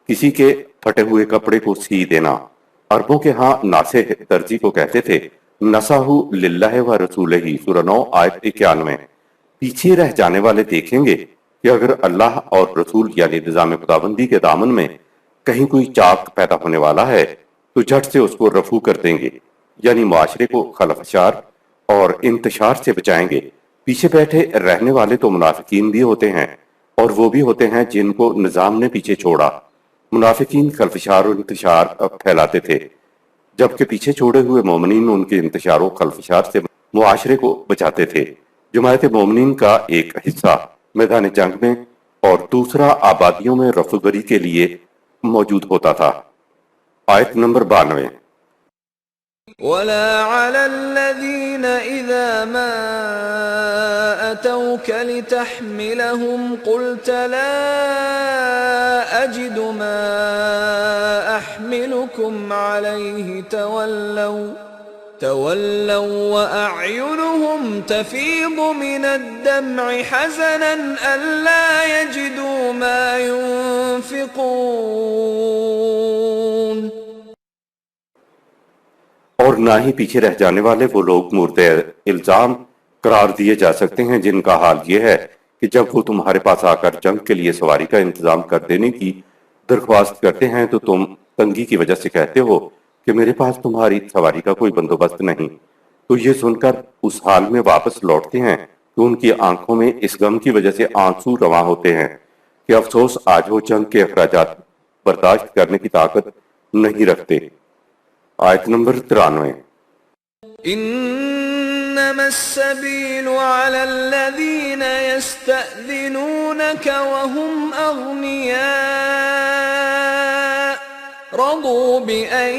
A: کسی کے پھٹے ہوئے کپڑے کو سی دینا۔ عربوں کے ہاں ناسخ درزی کو کہتے تھے نسح للہ و رسولہ سورہ 9 آیت 91۔ پیچھے رہ جانے والے دیکھیں گے کہ اگر اللہ اور رسول یعنی نظام خداوندی کے دامن میں کہیں کوئی چاک پیدا ہونے والا ہے تو جھٹ سے اس کو رفو کر دیں گے، یعنی معاشرے کو خلفشار اور انتشار سے بچائیں گے۔ پیچھے بیٹھے رہنے والے تو منافقین بھی ہوتے ہیں اور وہ بھی ہوتے ہیں جن کو نظام نے پیچھے چھوڑا۔ منافقین خلفشار و انتشار پھیلاتے تھے، جبکہ پیچھے چھوڑے ہوئے مومنین ان کے انتشار و خلفشار سے معاشرے کو بچاتے تھے۔ جماعت مومنین کا ایک حصہ میدان جنگ میں اور دوسرا آبادیوں میں رفوگری کے لیے موجود ہوتا تھا۔ آیت نمبر 92۔
B: ولا على الذين إذا ما أتوك لتحملهم قلت لا أجد ما أحملكم عليه تولوا وأعينهم تفيض من الدمع حزنا ألا يجدوا ما ينفقون۔
A: اور نہ ہی پیچھے رہ جانے والے وہ لوگ مورد الزام قرار دیے جا سکتے ہیں جن کا حال یہ ہے کہ جب وہ تمہارے پاس آ کر جنگ کے لیے سواری کا انتظام کر دینے کی درخواست کرتے ہیں تو تم تنگی کی وجہ سے کہتے ہو کہ میرے پاس تمہاری سواری کا کوئی بندوبست نہیں، تو یہ سن کر اس حال میں واپس لوٹتے ہیں کہ ان کی آنکھوں میں اس غم کی وجہ سے آنسو رواں ہوتے ہیں کہ افسوس آج وہ جنگ کے اخراجات برداشت کرنے کی طاقت نہیں رکھتے۔ آیت نمبر 93۔
B: انما السبيل على الذين يستأذنونك وهم اغنياء رضوا بأن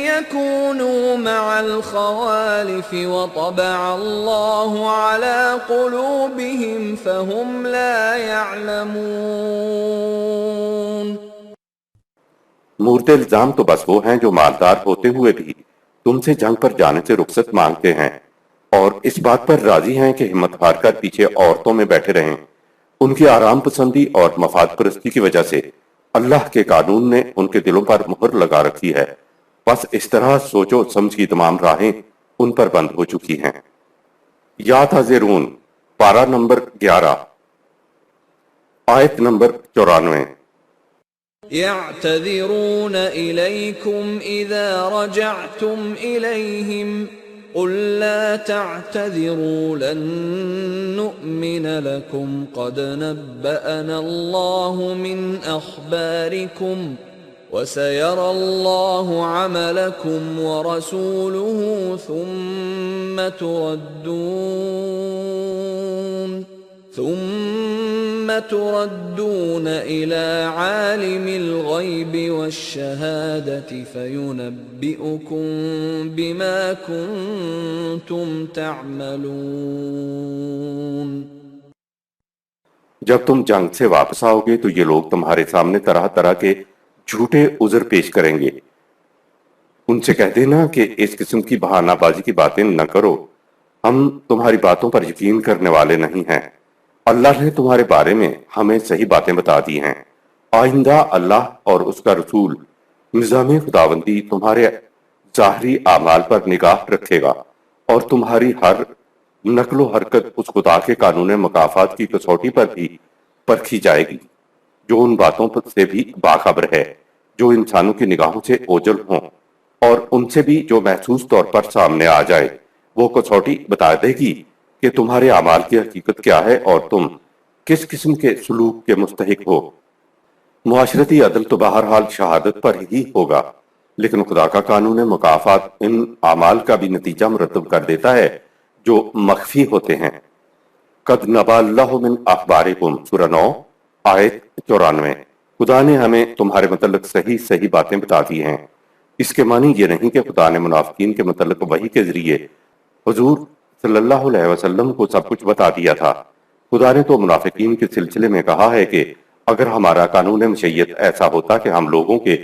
B: يكونوا مع الخوالف وطبع الله على قلوبهم فهم لا يعلمون۔
A: مورد الزام تو بس وہ ہیں جو مالدار ہوتے ہوئے بھی تم سے جنگ پر جانے سے رخصت مانگتے ہیں اور اس بات پر راضی ہیں کہ ہمت ہار کر پیچھے عورتوں میں بیٹھے رہیں۔ ان کی آرام پسندی اور مفاد پرستی کی وجہ سے اللہ کے قانون نے ان کے دلوں پر مہر لگا رکھی ہے، بس اس طرح سوچ و سمجھ کی تمام راہیں ان پر بند ہو چکی ہیں۔ یا تذرون پارہ نمبر 11 آیت نمبر 94۔
B: يعتذرون إليكم إذا رجعتم إليهم قل لا تعتذروا لن نؤمن لكم قد نبأنا الله من أخباركم وسيرى الله عملكم ورسوله ثم تردون إلى عالم الغيب والشهادة فينبئكم بما كنتم تعملون۔
A: جب تم جنگ سے واپس آؤ گے تو یہ لوگ تمہارے سامنے طرح طرح کے جھوٹے عذر پیش کریں گے۔ ان سے کہہ دینا کہ اس قسم کی بہانہ بازی کی باتیں نہ کرو، ہم تمہاری باتوں پر یقین کرنے والے نہیں ہیں، اللہ نے تمہارے بارے میں ہمیں صحیح باتیں بتا دی ہیں۔ آئندہ اللہ اور اس کا رسول نظام خداوندی تمہارے ظاہری اعمال پر نگاہ رکھے گا اور تمہاری ہر نقل و حرکت اس خدا کے قانون مکافات کی کسوٹی پر بھی پرکھی جائے گی جو ان باتوں سے بھی باخبر ہے جو انسانوں کی نگاہوں سے اوجھل ہوں، اور ان سے بھی جو محسوس طور پر سامنے آ جائے۔ وہ کسوٹی بتا دے گی کہ تمہارے اعمال کی حقیقت کیا ہے اور تم کس قسم کے سلوک کے مستحق ہو۔ معاشرتی عدل تو بہرحال شہادت پر ہی ہوگا، لیکن خدا کا قانون مکافات ان اعمال کا بھی نتیجہ مرتب کر دیتا ہے جو مخفی ہوتے ہیں۔ قد نبا اللہ من اخبارکم، سورہ 9 آیت 94۔ خدا نے ہمیں تمہارے متعلق صحیح صحیح باتیں بتا دی ہیں۔ اس کے معنی یہ نہیں کہ خدا نے منافقین کے متعلق وحی کے ذریعے حضور صلی اللہ علیہ وسلم کو سب کچھ بتا دیا تھا۔ خدا نے تو منافقین کے سلسلے میں کہا ہے کہ اگر ہمارا قانون مشیت ایسا ہوتا کہ ہم لوگوں کے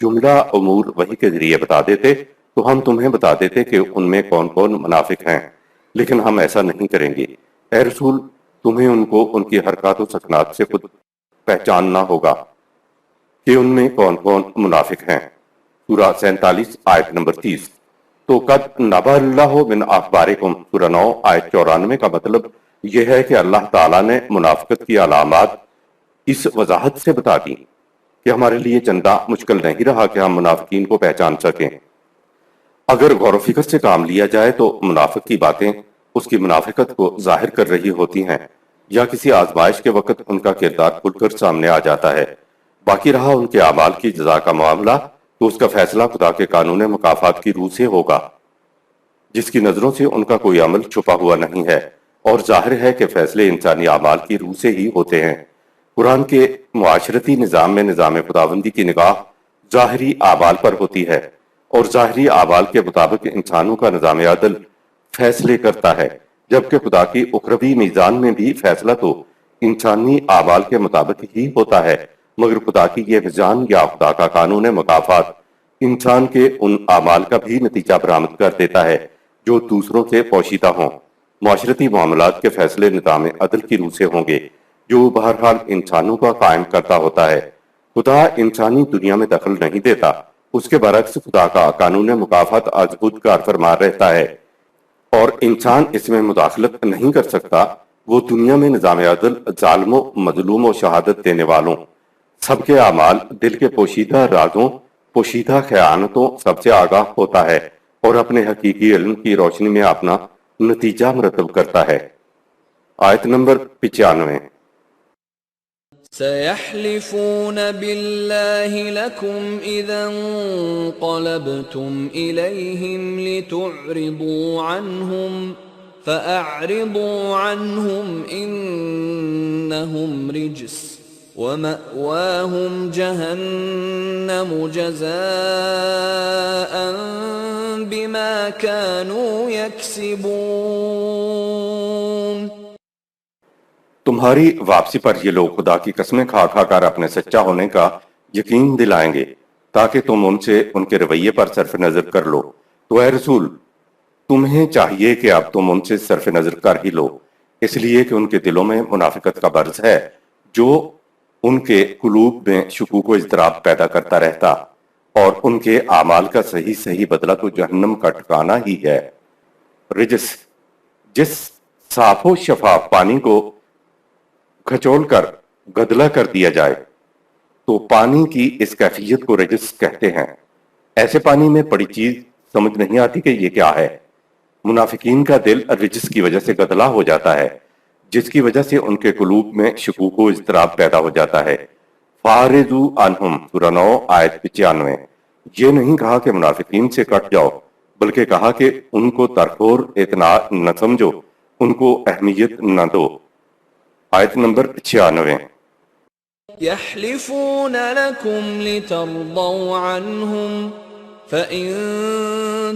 A: جملہ امور وحی کے ذریعے بتا دیتے تو ہم تمہیں بتا دیتے کہ ان میں کون کون منافق ہیں، لیکن ہم ایسا نہیں کریں گے۔ اے رسول، تمہیں ان کو ان کی حرکات و سکنات سے خود پہچاننا ہوگا کہ ان میں کون کون منافق ہیں۔ سورہ 47 آیت نمبر 30۔ تو قد نبا اللہ من اخبارکم، سورہ 9 آیت 94 کا مطلب یہ ہے کہ اللہ تعالیٰ نے منافقت کی علامات اس وضاحت سے بتا دی کہ ہمارے لیے چندہ مشکل نہیں رہا کہ ہم منافقین کو پہچان سکیں۔ اگر غور و فکر سے کام لیا جائے تو منافق کی باتیں اس کی منافقت کو ظاہر کر رہی ہوتی ہیں، یا کسی آزمائش کے وقت ان کا کردار کھل کر سامنے آ جاتا ہے۔ باقی رہا ان کے اعمال کی جزا کا معاملہ تو اس کا فیصلہ خدا کے قانون مکافات کی روح سے ہوگا، جس کی نظروں سے ان کا کوئی عمل چھپا ہوا نہیں ہے، اور ظاہر ہے کہ فیصلے انسانی اعمال کی روح سے ہی ہوتے ہیں۔ قرآن کے معاشرتی نظام میں نظام خداوندی کی نگاہ ظاہری اعمال پر ہوتی ہے، اور ظاہری اعمال کے مطابق انسانوں کا نظام عدل فیصلے کرتا ہے، جبکہ خدا کی اخروی میزان میں بھی فیصلہ تو انسانی اعمال کے مطابق ہی ہوتا ہے، مگر خدا کی یہ میزان یا خدا کا قانون مکافات انسان کے ان اعمال کا بھی نتیجہ برآمد کر دیتا ہے جو دوسروں سے پوشیدہ ہوں۔ معاشرتی معاملات کے فیصلے نظام عدل کی روح سے ہوں گے جو بہرحال انسانوں کا قائم کرتا ہوتا ہے۔ خدا انسانی دنیا میں دخل نہیں دیتا، اس کے برعکس خدا کا قانون مکافات از خود کار فرما رہتا ہے، اور انسان اس میں مداخلت نہیں کر سکتا۔ وہ دنیا میں نظام عدل، ظالموں، مظلوم و شہادت دینے والوں سب کے اعمال، دل کے پوشیدہ رازوں، پوشیدہ خیانتوں سب سے آگاہ ہوتا ہے، اور اپنے حقیقی علم کی روشنی میں اپنا نتیجہ مرتب کرتا ہے۔ آیت نمبر 95۔
B: سيحلفون بالله لكم إذا انقلبتم إليهم لتعرضوا عنهم فأعرضوا عنهم إنهم رجس ومأواهم جهنم جزاء بما كانوا يكسبون۔
A: تمہاری واپسی پر یہ لوگ خدا کی قسمیں کھا کھا کر اپنے سچا ہونے کا یقین دلائیں گے تاکہ تم ان سے ان کے رویے پر صرف نظر کر لو۔ تو اے رسول، تمہیں چاہیے کہ اب تم ان سے صرف نظر کر ہی لو، اس لیے کہ ان کے دلوں میں منافقت کا برز ہے جو ان کے قلوب میں شکوک و اضطراب پیدا کرتا رہتا، اور ان کے اعمال کا صحیح صحیح بدلہ تو جہنم کا ٹھکانہ ہی ہے۔ رجس، جس صاف و شفاف پانی کو کھچول کر گدلا کر دیا جائے تو پانی کی اس کیفیت کو رجس کہتے ہیں۔ ایسے پانی میں پڑی چیز سمجھ نہیں آتی کہ یہ کیا ہے۔ منافقین کا دل رجس کی وجہ سے گدلا ہو جاتا ہے، جس کی وجہ سے ان کے قلوب میں شکوک و اضطراب پیدا ہو جاتا ہے۔ فَأَعْرِضُوا عَنْهُمْ، سورہ 9 آیت 95۔ یہ نہیں کہا کہ منافقین سے کٹ جاؤ، بلکہ کہا کہ ان کو ترک اور اعتنا نہ سمجھو، ان کو اہمیت نہ دو۔ آیت نمبر 96۔
B: يحلفون لكم لترضوا عنهم فإن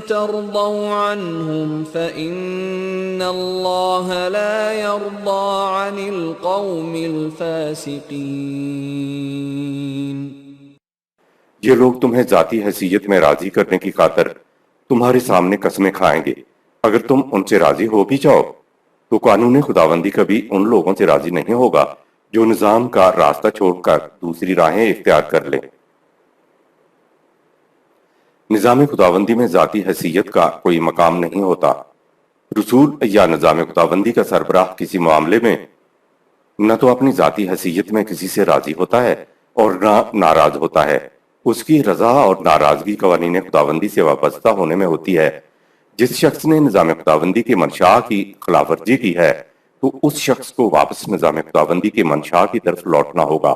B: ترضوا عنهم فإن الله لا يرضى عن القوم الفاسقين۔
A: یہ لوگ تمہیں ذاتی حیثیت میں راضی کرنے کی خاطر تمہارے سامنے قسمیں کھائیں گے۔ اگر تم ان سے راضی ہو بھی جاؤ تو قانون خداوندی کبھی ان لوگوں سے راضی نہیں ہوگا جو نظام کا راستہ چھوڑ کر دوسری راہیں اختیار کر لیں۔ نظام خداوندی میں ذاتی حیثیت کا کوئی مقام نہیں ہوتا۔ رسول یا نظام خداوندی کا سربراہ کسی معاملے میں نہ تو اپنی ذاتی حیثیت میں کسی سے راضی ہوتا ہے اور نہ ناراض ہوتا ہے۔ اس کی رضا اور ناراضگی قوانین خداوندی سے وابستہ ہونے میں ہوتی ہے۔ جس شخص نے نظام خداوندی کی منشاء کی خلاف ورزی کی ہے تو اس شخص کو واپس نظام خداوندی کی منشاء کی طرف لوٹنا ہوگا،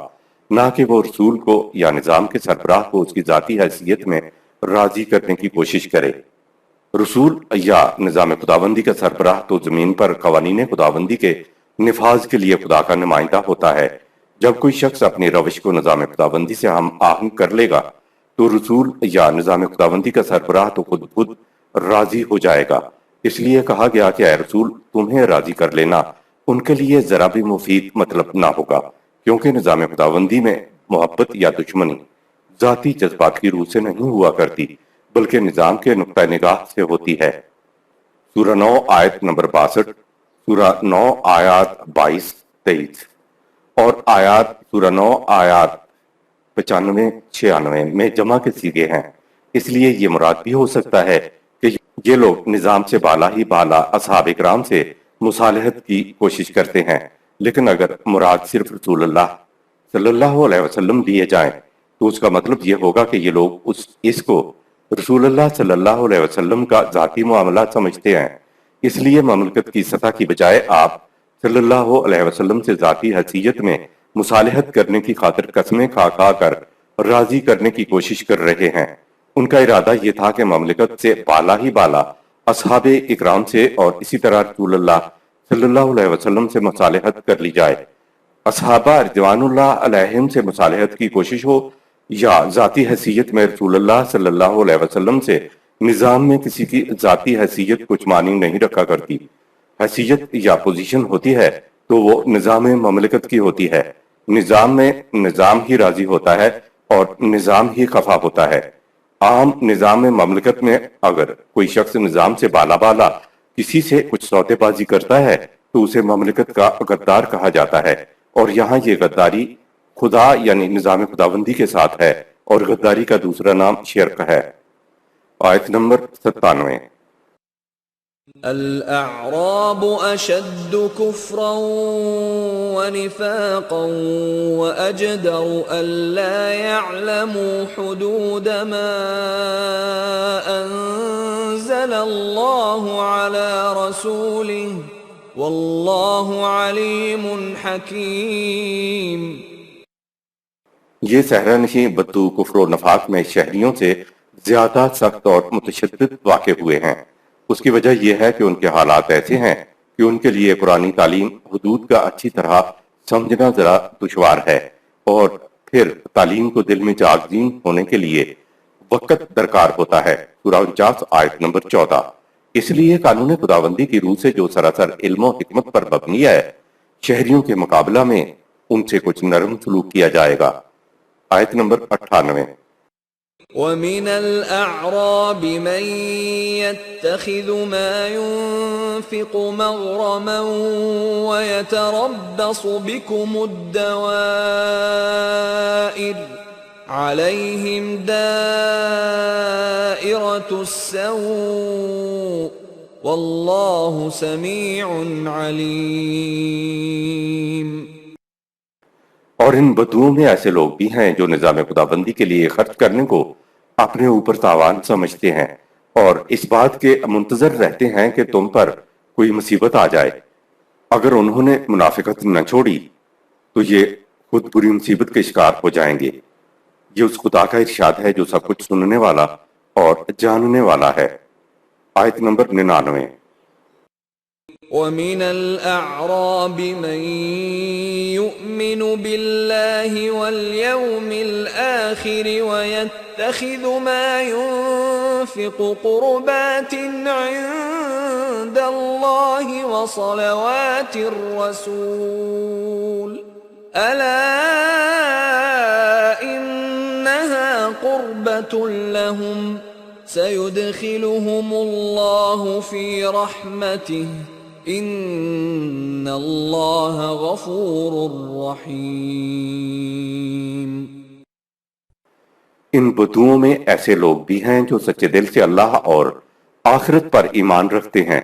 A: نہ کہ وہ رسول کو یا نظام کے سربراہ کو اس کی ذاتی حیثیت میں راضی کرنے کی کوشش کرے۔ رسول یا نظام خداوندی کا سربراہ تو زمین پر قوانین خداوندی کے نفاذ کے لیے خدا کا نمائندہ ہوتا ہے۔ جب کوئی شخص اپنی روش کو نظام خداوندی سے ہم آہنگ کر لے گا تو رسول یا نظام خداوندی کا سربراہ تو خود راضی ہو جائے گا۔ اس لیے کہا گیا کہ اے رسول تمہیں راضی کر لینا ان کے لیے ذرا بھی مفید مطلب نہ ہوگا، کیونکہ نظام خداوندی میں محبت یا دشمنی ذاتی جذبات کی روح سے نہیں ہوا کرتی بلکہ نظام کے نقطہ نگاہ سے ہوتی ہے۔ سورہ 9 آیت نمبر 62، سورہ 9 آیات 22-23 اور سورہ 9 آیات 95-96 میں جمع کے سیغے ہیں۔ اس لیے یہ مراد بھی ہو سکتا ہے کہ یہ لوگ نظام سے بالا ہی بالا اصحاب کرام سے مصالحت کی کوشش کرتے ہیں، لیکن اگر مراد صرف رسول اللہ صلی اللہ علیہ وسلم لیے جائیں تو اس کا مطلب یہ ہوگا کہ یہ لوگ اس کو رسول اللہ صلی اللہ علیہ وسلم کا ذاتی معاملہ سمجھتے ہیں۔ اس لیے مملکت کی سطح کی بجائے آپ صلی اللہ علیہ وسلم سے ذاتی حیثیت میں مصالحت کرنے کی خاطر قسمیں کھا کھا کر راضی کرنے کی کوشش کر رہے ہیں۔ ان کا ارادہ یہ تھا کہ مملکت سے بالا ہی بالا اصحاب اکرام سے اور اسی طرح رسول اللہ صلی اللہ علیہ وسلم سے مصالحت کر لی جائے۔ اصحابہ رضوان اللہ علیہم سے مصالحت کی کوشش ہو یا ذاتی حیثیت میں رسول اللہ صلی اللہ علیہ وسلم سے، نظام میں کسی کی ذاتی حیثیت کچھ معنی نہیں رکھا کرتی۔ حیثیت یا پوزیشن ہوتی ہے تو وہ نظام مملکت کی ہوتی ہے۔ نظام میں نظام ہی راضی ہوتا ہے اور نظام ہی خفا ہوتا ہے۔ عام نظام مملکت میں اگر کوئی شخص نظام سے بالا بالا کسی سے کچھ سوتے بازی کرتا ہے تو اسے مملکت کا غدار کہا جاتا ہے، اور یہاں یہ غداری خدا یعنی نظام خداوندی کے ساتھ ہے، اور غداری کا دوسرا نام شرک ہے۔ آیت نمبر 97۔
B: الأعراب أشد كفرا ونفاقا وأجدر ألا يعلموا حدود ما أنزل الله على رسوله والله عليم حكيم۔
A: یہ صحرا نشین بدو کفر و نفاق میں شہریوں سے زیادہ سخت اور متشدد واقع ہوئے ہیں۔ اس کی وجہ یہ ہے کہ ان کے حالات ایسے ہیں کہ ان کے لیے قرآنی تعلیم حدود کا اچھی طرح سمجھنا ذرا دشوار ہے، اور پھر تعلیم کو دل میں جاگزین ہونے کے لیے وقت درکار ہوتا ہے۔ سورہ 49 آیت نمبر 14۔ اس لیے قانون خداوندی کی روح سے جو سراسر علم و حکمت پر مبنی ہے، شہریوں کے مقابلہ میں ان سے کچھ نرم سلوک کیا جائے گا۔ آیت نمبر 98۔
B: وَمِنَ الْأَعْرَابِ مَن يَتَّخِذُ مَا يُنْفِقُ مَغْرَمًا وَيَتَرَبَّصُ بِكُمُ الدَّوَائِرَ عَلَيْهِمْ دَائِرَةُ السَّوْءِ وَاللَّهُ سَمِيعٌ عَلِيمٌ۔
A: اور ان بدوؤں میں ایسے لوگ بھی ہیں جو نظام خداوندی کے لیے خرچ کرنے کو اپنے اوپر تاوان سمجھتے ہیں اور اس بات کے منتظر رہتے ہیں کہ تم پر کوئی مصیبت آ جائے۔ اگر انہوں نے منافقت نہ چھوڑی تو یہ خود بری مصیبت کے شکار ہو جائیں گے۔ یہ اس خدا کا ارشاد ہے جو سب کچھ سننے والا اور جاننے والا ہے۔ آیت نمبر 99۔
B: وَمِنَ الْأَعْرَابِ مَن يُؤْمِنُ بِاللَّهِ وَالْيَوْمِ الْآخِرِ وَيَتَّخِذُ مَا يُنْفِقُ قُرُبَاتٍ عِندَ اللَّهِ وَصَلَوَاتِ الرَّسُولِ أَلَا إِنَّهَا قُرْبَةٌ لَهُمْ سَيُدْخِلُهُمُ اللَّهُ فِي رَحْمَتِهِ ان اللہ غفور رحیم۔
A: ان بدوؤں میں ایسے لوگ بھی ہیں جو سچے دل سے اللہ اور آخرت پر ایمان رکھتے ہیں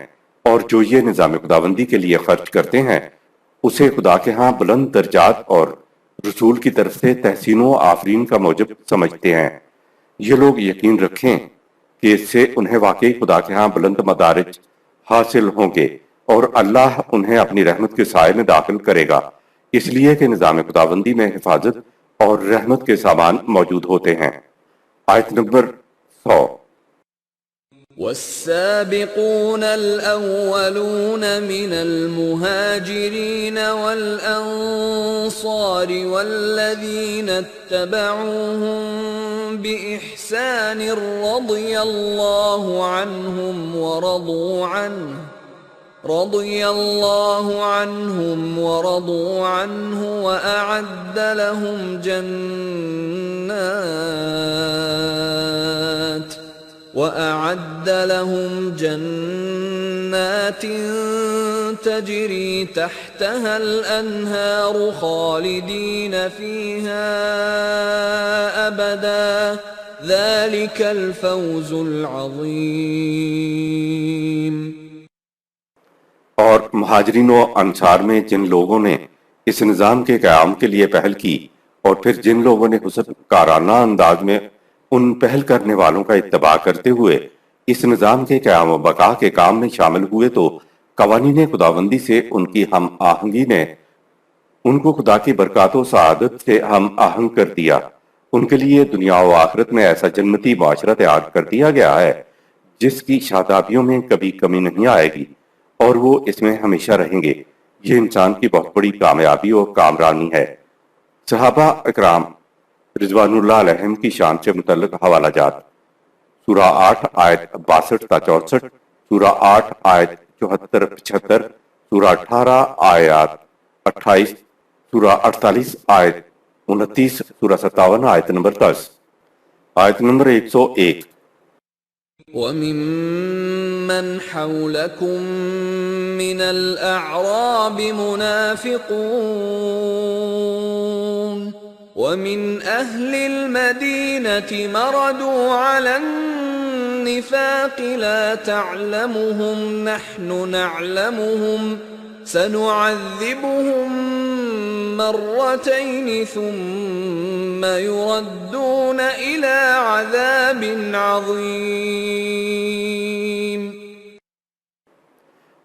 A: اور جو یہ نظام خداوندی کے لیے خرچ کرتے ہیں اسے خدا کے ہاں بلند درجات اور رسول کی طرف سے تحسین و آفرین کا موجب سمجھتے ہیں۔ یہ لوگ یقین رکھیں کہ اس سے انہیں واقعی خدا کے ہاں بلند مدارج حاصل ہوں گے اور اللہ انہیں اپنی رحمت کے سائے میں داخل کرے گا، اس لیے کہ نظام خداوندی میں حفاظت اور رحمت کے سامان موجود ہوتے ہیں۔ آیت نمبر 100۔
B: والسابقون الأولون من المهاجرين والأنصار والذين اتبعوهم بإحسان رضي الله عنهم ورضوا عنه وأعد لهم جنات تجري تحتها الأنهار خالدين فيها أبدا ذلك الفوز العظيم۔
A: اور مہاجرین و انصار میں جن لوگوں نے اس نظام کے قیام کے لیے پہل کی اور پھر جن لوگوں نے حسن کارانہ انداز میں ان پہل کرنے والوں کا اتباع کرتے ہوئے اس نظام کے قیام و بقا کے کام میں شامل ہوئے تو قوانین خداوندی سے ان کی ہم آہنگی نے ان کو خدا کی برکات و سعادت سے ہم آہنگ کر دیا۔ ان کے لیے دنیا و آخرت میں ایسا جنتی معاشرہ تیار کر دیا گیا ہے جس کی شادابیوں میں کبھی کمی نہیں آئے گی اور وہ اس میں ہمیشہ رہیں گے۔ یہ انسان کی بہت بڑی کامیابی اور کامرانی ہے۔ صحابہ اکرام رضوان اللہ علیہم کی شان سے متعلق حوالہ جات: سورہ 8 آیت 62 تا 64، سورہ 8 آیت 74-75، سورہ 18 آیات 28، سورہ 48 آیت 29، سورہ 57 آیت نمبر 10۔ آیت نمبر 101۔
B: وَمِمَّنْ حَوْلَكُمْ مِنَ الْأَعْرَابِ مُنَافِقُونَ وَمِنْ أَهْلِ الْمَدِينَةِ مَرَدُوا عَلَى النِّفَاقِ لَا تَعْلَمُهُمْ نَحْنُ نَعْلَمُهُمْ سَنُعَذِّبُهُمْ مرتين ثم يردون إلى عذاب عظيم۔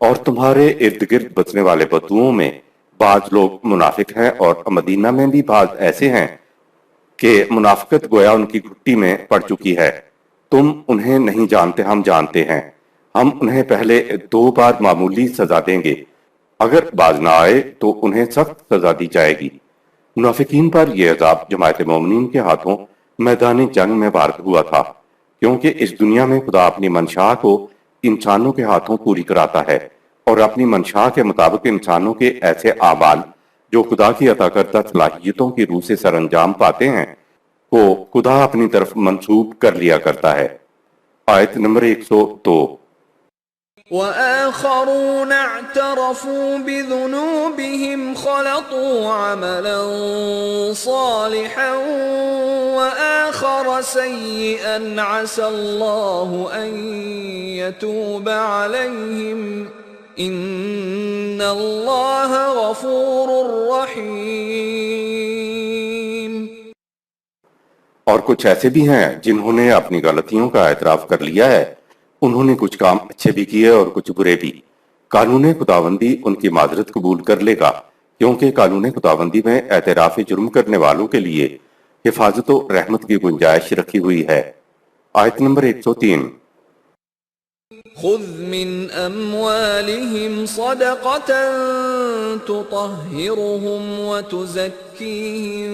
A: اور تمہارے ارد گرد بسنے والے بدوؤں میں بعض لوگ منافق ہیں اور مدینہ میں بھی بعض ایسے ہیں کہ منافقت گویا ان کی گھٹی میں پڑ چکی ہے۔ تم انہیں نہیں جانتے، ہم جانتے ہیں۔ ہم انہیں پہلے 2 بار معمولی سزا دیں گے، اگر باز نہ آئے تو انہیں سخت سزا دی جائے گی۔ منافقین پر یہ عذاب جماعت مومنین کے ہاتھوں میدان جنگ میں وارد ہوا تھا، کیونکہ اس دنیا میں خدا اپنی منشاء کو انسانوں کے ہاتھوں پوری کراتا ہے اور اپنی منشاء کے مطابق انسانوں کے ایسے اعمال جو خدا کی عطا کردہ صلاحیتوں کی روح سے سر انجام پاتے ہیں کو خدا اپنی طرف منسوب کر لیا کرتا ہے۔ آیت نمبر 102۔
B: وآخرون اعترفوا بذنوبهم خلطوا عملا صالحا وآخر سيئا عسى الله أن يتوب عليهم إن الله غفور رحيم۔
A: اور کچھ ایسے بھی ہیں جنہوں نے اپنی غلطیوں کا اعتراف کر لیا ہے، انہوں نے کچھ کام اچھے بھی کیے اور کچھ برے بھی۔ قانون خداوندی ان کی معذرت قبول کر لے گا، کیونکہ قانون خداوندی میں اعتراف جرم کرنے والوں کے لیے حفاظت و رحمت کی گنجائش رکھی ہوئی ہے۔ آیت نمبر 103۔
B: خذ من اموالهم صدقة تطهرهم وتزكيهم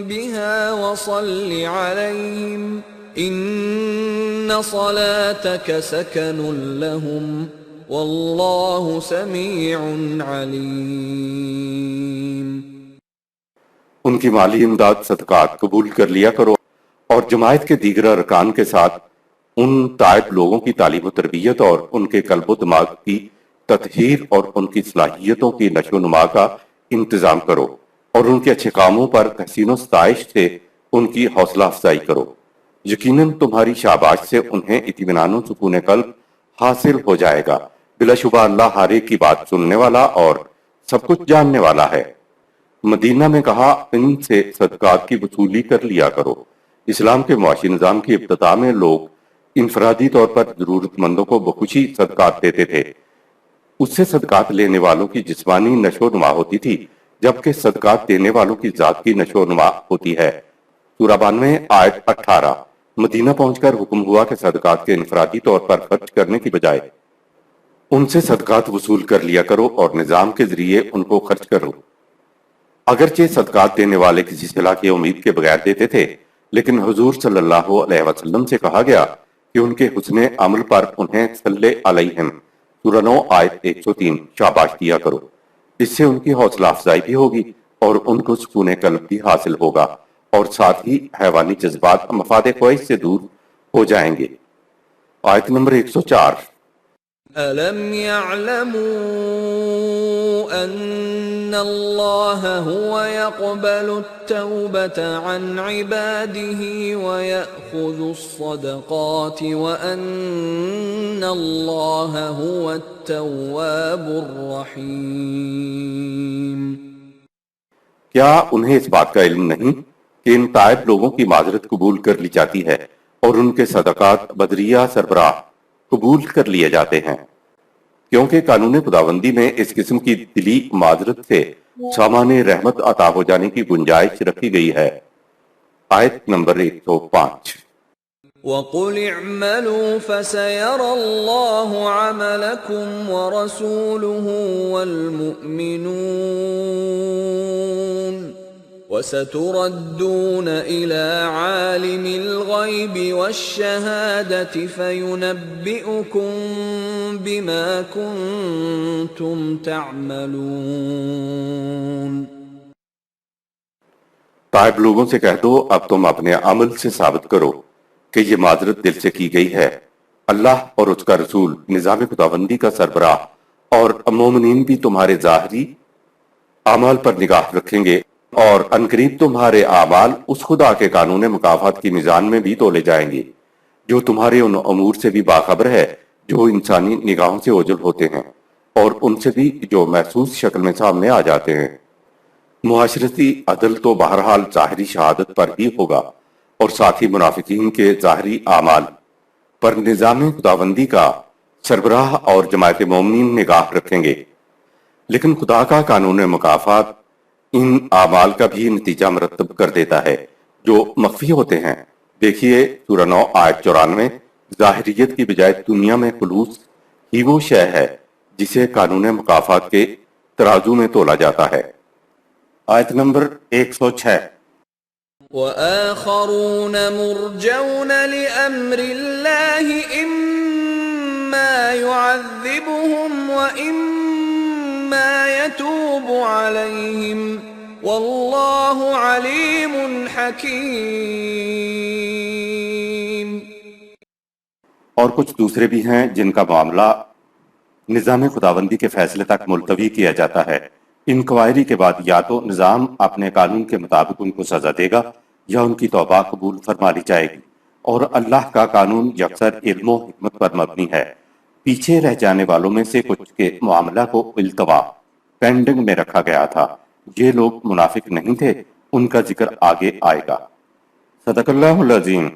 B: بها وصل عليهم ان صلاتك سكن لهم والله سميع عليم۔
A: ان کی مالی امداد صدقات قبول کر لیا کرو اور جماعت کے دیگر ارکان کے ساتھ ان تائب لوگوں کی تعلیم و تربیت اور ان کے قلب و دماغ کی تطہیر اور ان کی صلاحیتوں کی نشو و نما کا انتظام کرو اور ان کے اچھے کاموں پر تحسین و ستائش سے ان کی حوصلہ افزائی کرو۔ یقیناً تمہاری شاباش سے انہیں اطمینان و سکون قلب حاصل ہو جائے گا، بلا شبہ اللہ ہر ایک کی بات سننے والا اور سب کچھ جاننے والا ہے۔ مدینہ میں کہا ان سے صدقات کی وصولی کر لیا کرو۔ اسلام کے معاشی نظام کی ابتداء میں لوگ انفرادی طور پر ضرورت مندوں کو بخوشی صدقات دیتے تھے۔ اس سے صدقات لینے والوں کی جسمانی نشو و نما ہوتی تھی، جبکہ صدقات دینے والوں کی ذات کی نشو و نما ہوتی ہے۔ سورہ 92 آیت 18۔ مدینہ پہنچ کر حکم ہوا کہ صدقات کے انفرادی طور پر خرچ کرنے کی بجائے ان سے صدقات وصول کر لیا کرو اور نظام کے ذریعے ان کو خرچ کرو۔ اگرچہ صدقات دینے والے کسی صلاح کی امید کے بغیر دیتے تھے، لیکن حضور صلی اللہ علیہ وسلم سے کہا گیا کہ ان کے حسن عمل پر انہیں صلی علیہم سورہ 9 آیت 103 شاباش دیا کرو۔ اس سے ان کی حوصلہ افزائی بھی ہوگی اور ان کو سکون قلب بھی حاصل ہوگا، اور ساتھ ہی حیوانی جذبات مفاد خواہش سے دور ہو جائیں گے۔ آیت نمبر 104۔
B: أَلَمْ يَعْلَمُوا أَنَّ اللَّهَ هُوَ يَقْبَلُ التَّوْبَةَ عَنْ عِبَادِهِ وَيَأْخُذُ الصَّدَقَاتِ وَأَنَّ اللَّهَ هُوَ التَّوَّابُ الرَّحِيمُ۔
A: کیا انہیں اس بات کا علم نہیں کہ ان تائب لوگوں کی معذرت قبول کر لی جاتی ہے اور ان کے صدقات بدریہ سربراہ قبول کر لیے جاتے ہیں، کیونکہ قانون خداوندی میں اس قسم کی دلی معذرت سے سامان رحمت عطا ہو جانے کی گنجائش رکھی گئی ہے۔ آیت نمبر 105۔
B: وَقُلِ اعْمَلُوا فَسَيَرَى اللَّهُ عَمَلَكُمْ وَرَسُولُهُ وَالْمُؤْمِنُونَ وَسَتُرَدُّونَ إِلَى عَالِمِ الْغَيْبِ وَالشَّهَادَةِ فَيُنَبِّئُكُم بِمَا كُنتُمْ تَعْمَلُونَ۔
A: تائب لوگوں سے کہہ دو اب تم اپنے عمل سے ثابت کرو کہ یہ معذرت دل سے کی گئی ہے۔ اللہ اور اس کا رسول نظام خداوندی کا سربراہ اور مومنین بھی تمہارے ظاہری اعمال پر نگاہ رکھیں گے، اور عنقریب تمہارے اعمال اس خدا کے قانون مکافات کی میزان میں بھی تولے جائیں گے، جو تمہارے ان امور سے بھی باخبر ہے جو انسانی نگاہوں سے اوجھل ہوتے ہیں، اور ان سے بھی جو محسوس شکل میں سامنے آ جاتے ہیں۔ معاشرتی عدل تو بہرحال ظاہری شہادت پر ہی ہوگا، اور ساتھ ہی منافقین کے ظاہری اعمال پر نظام خداوندی کا سربراہ اور جماعت مومنین نگاہ رکھیں گے۔ لیکن خدا کا قانون مکافات ان اعمال کا بھی نتیجہ مرتب کر دیتا ہے جو مخفی ہوتے ہیں۔ دیکھیے سورہ 9 آیت 94۔ ظاہریت کی بجائے دنیا میں خلوص ہی وہ شے ہے جسے قانون مکافات کے ترازو میں تولا جاتا ہے۔ آیت نمبر 106۔
B: وَآخَرُونَ مُرْجَوْنَ لِأَمْرِ اللَّهِ إِمَّا يُعَذِّبُهُمْ وَإِمَّا يَتُوبُ عَلَيْهِمْ وَاللَّهُ عَلِيمٌ حَكِيمٌ۔
A: اور کچھ دوسرے بھی ہیں جن کا معاملہ نظام خداوندی کے فیصلے تک ملتوی کیا جاتا ہے۔ انکوائری کے بعد یا تو نظام اپنے قانون کے مطابق ان کو سزا دے گا یا ان کی توبہ قبول فرما لی جائے گی، اور اللہ کا قانون یکسر علم و حکمت پر مبنی ہے۔ پیچھے رہ جانے والوں میں سے کچھ کے معاملہ کو التوا پینڈنگ میں رکھا گیا تھا۔ یہ لوگ منافق نہیں تھے، ان کا ذکر آگے آئے گا۔ صدق اللہ العظیم۔